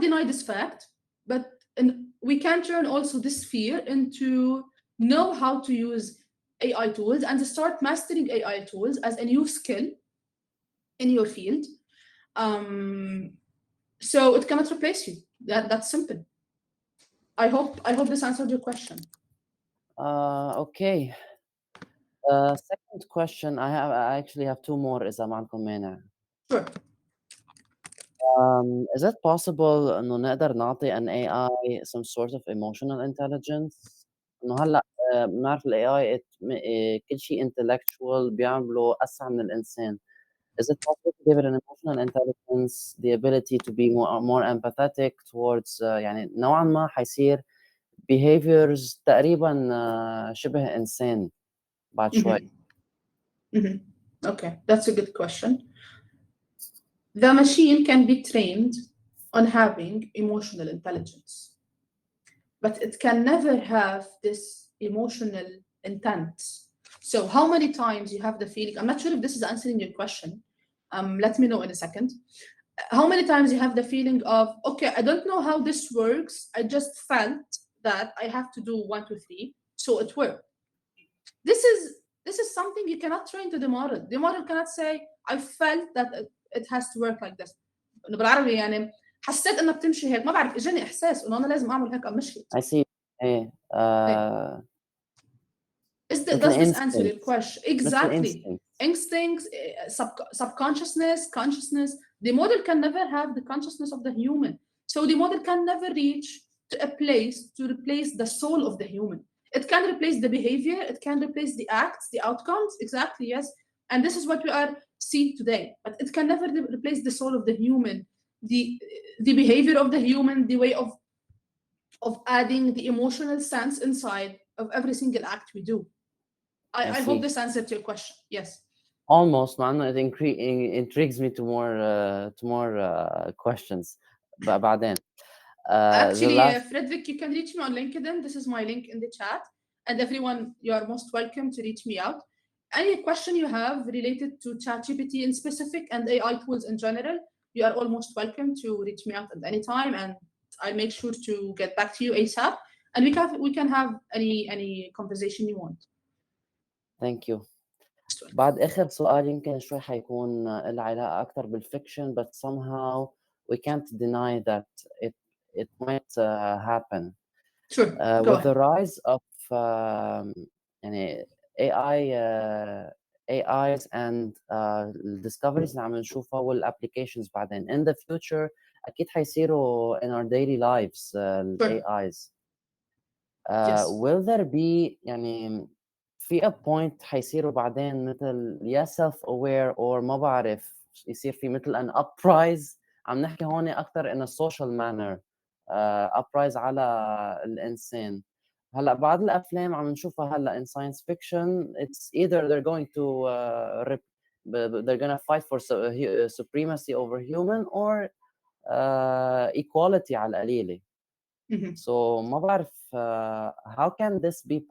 deny this fact, but we can turn also this fear into know how to use AI tools and start mastering AI tools as a new skill in your field. So it cannot replace you. That's simple. I hope this answered your question. Okay. Second question, I actually have two more إذا معكم مانع. Sure. Is it possible إنه نقدر نعطي an AI some sort of emotional intelligence؟ إنه هلأ بنعرف ال AI كل شيء intellectual بيعمله أسرع من الإنسان. Is it possible to give it an emotional intelligence, the ability to be more empathetic towards يعني نوعا ما حيصير behaviors تقريبا شبه إنسان بعد شوي. Okay, that's a good question. The machine can be trained on having emotional intelligence, but it can never have this emotional intent. So how many times you have the feeling, I'm not sure if this is answering your question. Let me know in a second. How many times you have the feeling of, okay, I don't know how this works. I just felt that I have to do 1, 2, 3, so it worked. This is something you cannot train to the model. The model cannot say, I felt that it has to work like this. إنه بالعربي يعني حسيت إنها بتمشي هيك، ما بعرف إجاني إحساس إنه أنا لازم أعمل هيك أو مشيت. I see. إيه. Does this answer your question? Exactly. Instinct. Instincts, subconsciousness, consciousness. The model can never have the consciousness of the human. So the model can never reach to a place to replace the soul of the human. It can replace the behavior, it can replace the acts, the outcomes, exactly, yes. And this is what we are seeing today. But it can never replace the soul of the human, the behavior of the human, the way of adding the emotional sense inside of every single act we do. I hope this answered your question. Yes. Almost, man. It intrigues me to more questions. بعدين. Actually, Frederick, you can reach me on LinkedIn. This is my link in the chat. And everyone, you are most welcome to reach me out. Any question you have related to ChatGPT in specific and AI tools in general, you are almost welcome to reach me out at any time, and I'll make sure to get back to you ASAP. And we can have any conversation you want. Thank you. بعد آخر سؤال يمكن شوي حيكون له علاقة أكثر بالfiction, but somehow we can't deny that it might happen. Sure. With the rise of يعني AIs and discoveries اللي عم نشوفها والapplications بعدين in the future أكيد حيصيروا in our daily lives AIs. Yes. Will there be يعني في a point حيصيروا بعدين مثل يا self aware or ما بعرف يصير في مثل an uprise. عم نحكي هون أكثر in a social manner. uprise على الإنسان. هلا بعض الأفلام عم نشوفها هلا in science fiction, it's either they're going to they're gonna fight for supremacy over human or equality على القليلة. So ما بعرف how can this be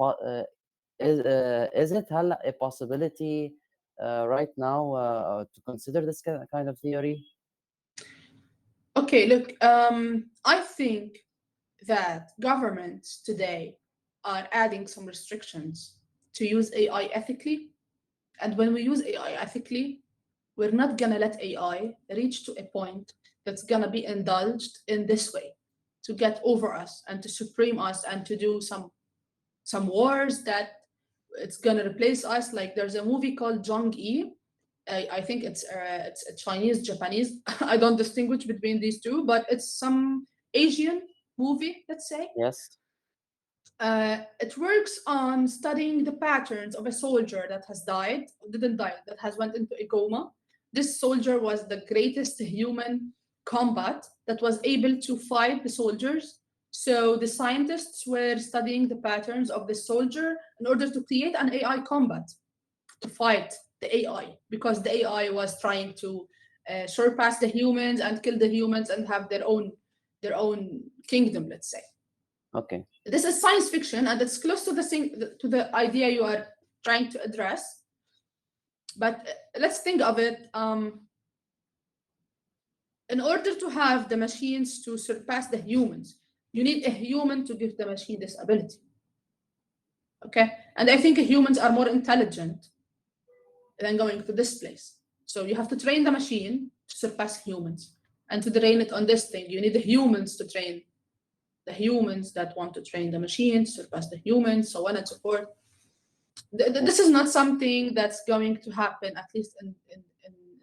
is it هلا a possibility right now to consider this kind of theory? Okay, look, I think that governments today are adding some restrictions to use AI ethically. And when we use AI ethically, we're not gonna let AI reach to a point that's gonna be indulged in this way to get over us and to supreme us and to do some wars that it's gonna replace us. Like there's a movie called Zhong-Yi. I think it's a Chinese, Japanese. I don't distinguish between these two, but it's some Asian movie, let's say. Yes. It works on studying the patterns of a soldier that has died, didn't die, that has went into a coma. This soldier was the greatest human combat that was able to fight the soldiers. So the scientists were studying the patterns of the soldier in order to create an AI combat to fight the AI, because the AI was trying to surpass the humans and kill the humans and have their own kingdom, let's say. Okay. This is science fiction, and it's close to the idea you are trying to address. But let's think of it. In order to have the machines to surpass the humans, You need a human to give the machine this ability. Okay, and I think humans are more intelligent than going to this place. So you have to train the machine to surpass humans. And to train it on this thing, you need the humans to train the humans that want to train the machine to surpass the humans, so on and so forth. This is not something that's going to happen, at least in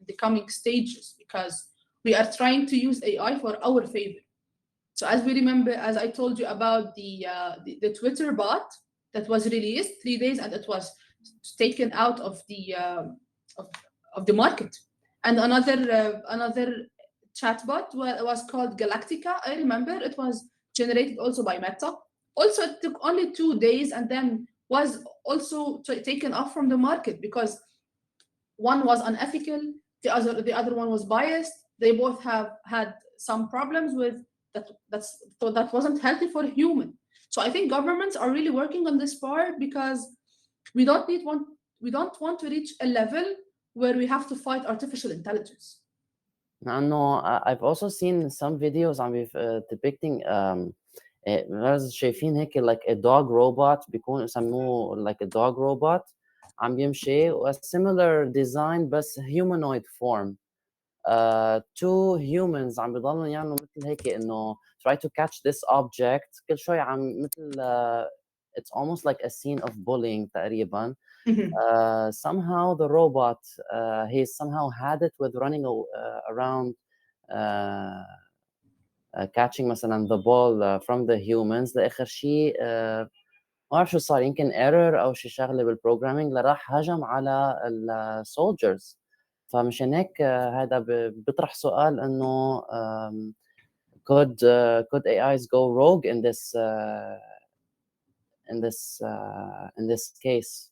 the coming stages, because we are trying to use AI for our favor. So as we remember, as I told you about the Twitter bot that was released 3 days and it was taken out of the market, and another chatbot was called Galactica. I remember it was generated also by Meta. Also, it took only 2 days and then was also taken off from the market because one was unethical, the other one was biased. They both have had some problems with that wasn't healthy for a human. So I think governments are really working on this part because we don't want to reach a level where we have to fight artificial intelligence. لأنه I've also seen some videos عم depicting شايفين هيك like a dog robot بيكون يسموه like a dog robot عم يمشي و a similar design بس humanoid form. Two humans عم بيضلوا يعملوا مثل هيك إنه try to catch this object كل شوي عم مثل it's almost like a scene of bullying تقريبا. Somehow the robot he somehow had it with running around catching مثلا the ball from the humans لآخر شيء ما بعرف شو صار يمكن error أو شي شغلة بالبروجرامينج لراح هجم على ال soldiers. فمشان هيك هذا بيطرح سؤال إنه could AIs go rogue in this case?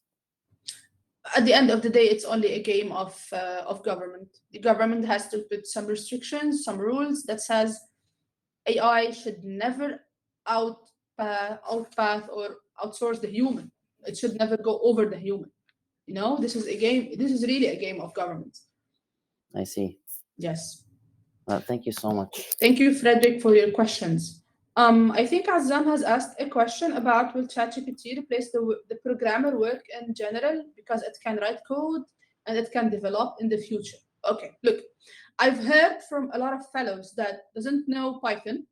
At the end of the day, it's only a game of government. The government has to put some restrictions, some rules that says AI should never outpath or outsource the human. It should never go over the human. You know, this is a game. This is really a game of government. I see. Yes. Thank you so much. Thank you, Frederick, for your questions. I think Azam has asked a question about will ChatGPT replace the programmer work in general because it can write code and it can develop in the future. Okay, look, I've heard from a lot of fellows that doesn't know Python,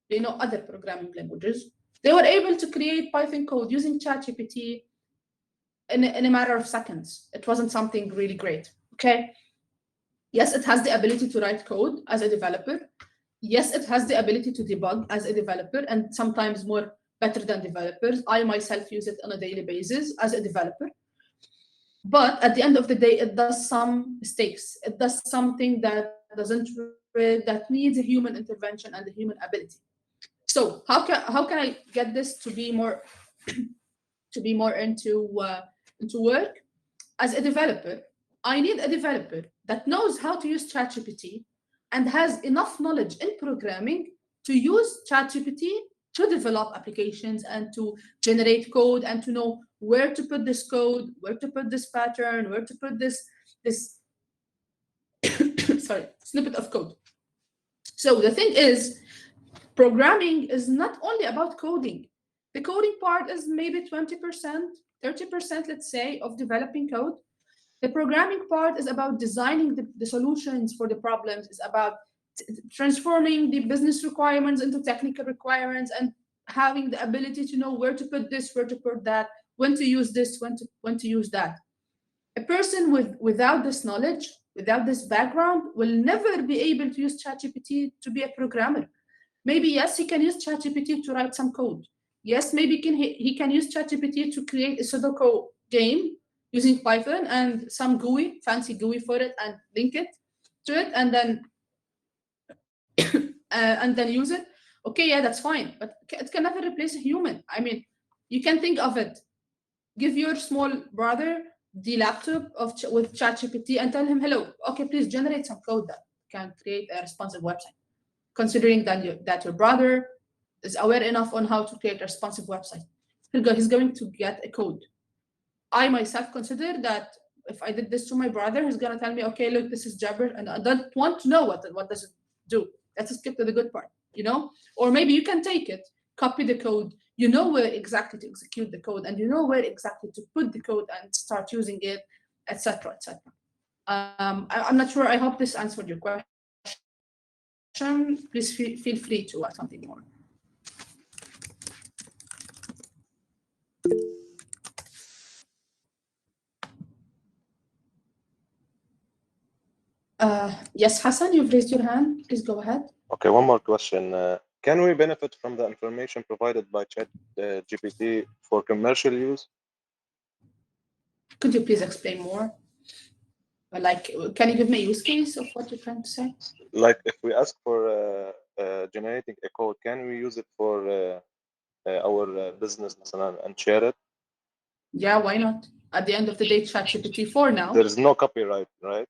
they know other programming languages. They were able to create Python code using ChatGPT in a matter of seconds. It wasn't something really great, okay? Yes, it has the ability to write code as a developer. Yes, it has the ability to debug as a developer, and sometimes more better than developers. I myself use it on a daily basis as a developer. But at the end of the day, it does some mistakes. It does something that doesn't work, that needs a human intervention and a human ability. So how can I get this to be more into work? As a developer, I need a developer that knows how to use ChatGPT and has enough knowledge in programming to use ChatGPT to develop applications and to generate code and to know where to put this code, where to put this pattern, where to put this snippet of code. So the thing is, programming is not only about coding. The coding part is maybe 20%, 30%, let's say, of developing code. The programming part is about designing the solutions for the problems, is about transforming the business requirements into technical requirements and having the ability to know where to put this, where to put that, when to use this, when to use that. A person without this knowledge, without this background, will never be able to use ChatGPT to be a programmer. Maybe, yes, he can use ChatGPT to write some code. Yes, maybe he can use ChatGPT to create a Sudoku game using Python and some GUI, fancy GUI for it, and link it to it, and then use it. Okay, yeah, that's fine, but it can never replace a human. I mean, you can think of it. Give your small brother the laptop with ChatGPT and tell him, hello, okay, please generate some code that can create a responsive website. Considering that your brother is aware enough on how to create a responsive website, he's going to get a code. I myself consider that if I did this to my brother, he's going to tell me, okay, look, this is Jabber, and I don't want to know what does it do. Let's skip to the good part. Or maybe you can take it, copy the code, you know where exactly to execute the code, and you know where exactly to put the code and start using it, etc., etc. I'm not sure. I hope this answered your question. Please feel free to add something more. Yes, Hassan, you've raised your hand. Please go ahead. Okay, one more question. Can we benefit from the information provided by ChatGPT for commercial use? Could you please explain more? Like, can you give me a use case of what you're trying to say? Like, if we ask for generating a code, can we use it for our business and share it? Yeah, why not? At the end of the day, ChatGPT for now. There is no copyright, right?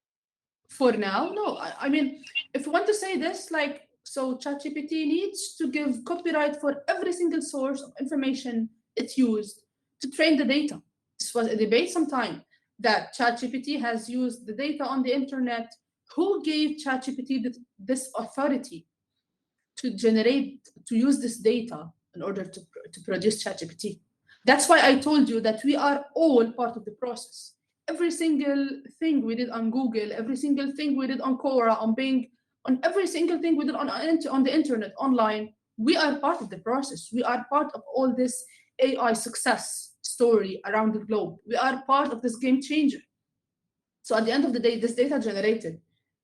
For now, no. I mean, if you want to say this, like, so ChatGPT needs to give copyright for every single source of information it used to train the data. This was a debate sometime that ChatGPT has used the data on the internet. Who gave ChatGPT this authority to use this data in order to produce ChatGPT? That's why I told you that we are all part of the process. Every single thing we did on Google, every single thing we did on Quora, on Bing, on every single thing we did on the internet, online, we are part of the process. We are part of all this AI success story around the globe. We are part of this game changer. So at the end of the day, this data generated,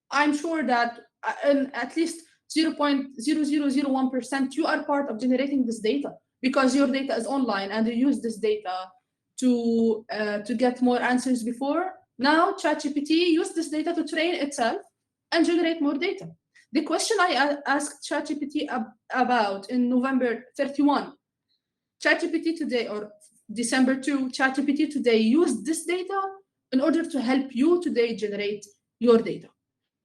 I'm sure that in at least 0.0001%, you are part of generating this data because your data is online and you use this data to get more answers before. Now, ChatGPT used this data to train itself and generate more data. The question I asked ChatGPT about in November 31, ChatGPT today, or December 2, ChatGPT today used this data in order to help you today generate your data.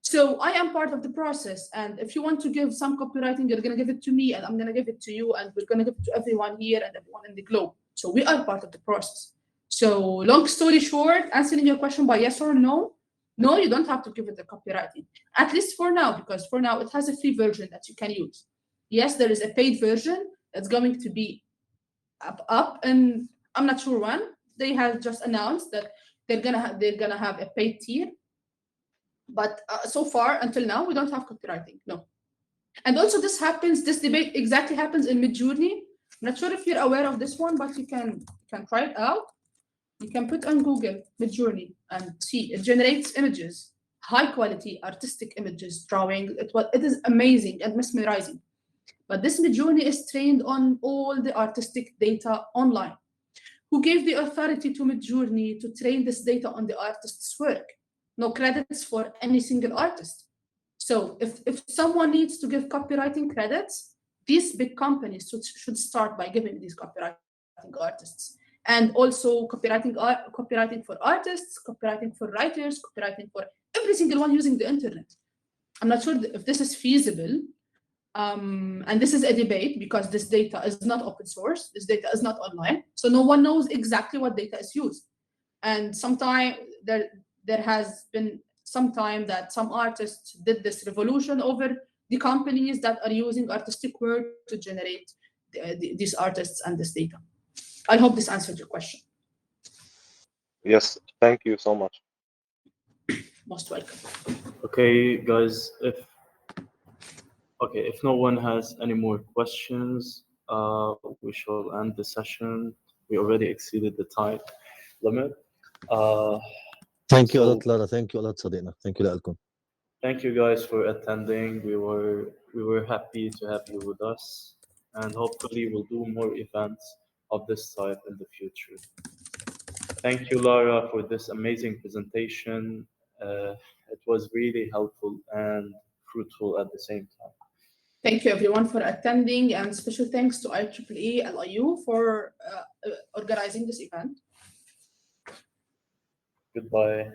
So I am part of the process. And if you want to give some copywriting, you're going to give it to me and I'm going to give it to you and we're going to give it to everyone here and everyone in the globe. So we are part of the process. So long story short, answering your question by yes or no, no, you don't have to give it the copywriting, at least for now, because for now it has a free version that you can use. Yes, there is a paid version that's going to be up and I'm not sure when. They have just announced that they're gonna have a paid tier, but so far until now we don't have copywriting. No. And also this debate exactly happens in Midjourney. I'm not sure if you're aware of this one, but you can try it out. You can put on Google Midjourney and see it generates images, high quality artistic images, drawing. It is amazing and mesmerizing. But this Midjourney is trained on all the artistic data online. Who gave the authority to Midjourney to train this data on the artist's work? No credits for any single artist. So if someone needs to give copywriting credits, these big companies should start by giving these copywriting artists. And also copywriting for artists, copywriting for writers, copywriting for every single one using the internet. I'm not sure if this is feasible. And this is a debate because this data is not open source. This data is not online. So no one knows exactly what data is used. And sometimes there has been some time that some artists did this revolution over the companies that are using artistic work to generate these artists and this data. I hope this answered your question. Yes, thank you so much. Most welcome. Okay, guys, if no one has any more questions, we shall end the session. We already exceeded the time limit. Thank you a So- lot, Lara. Thank you a lot, صديقنا. Thank you لكم. Thank you guys for attending. We were happy to have you with us, and hopefully we'll do more events of this type in the future. Thank you, Lara, for this amazing presentation. It was really helpful and fruitful at the same time. Thank you everyone for attending, and special thanks to IEEE LIU for organizing this event. Goodbye.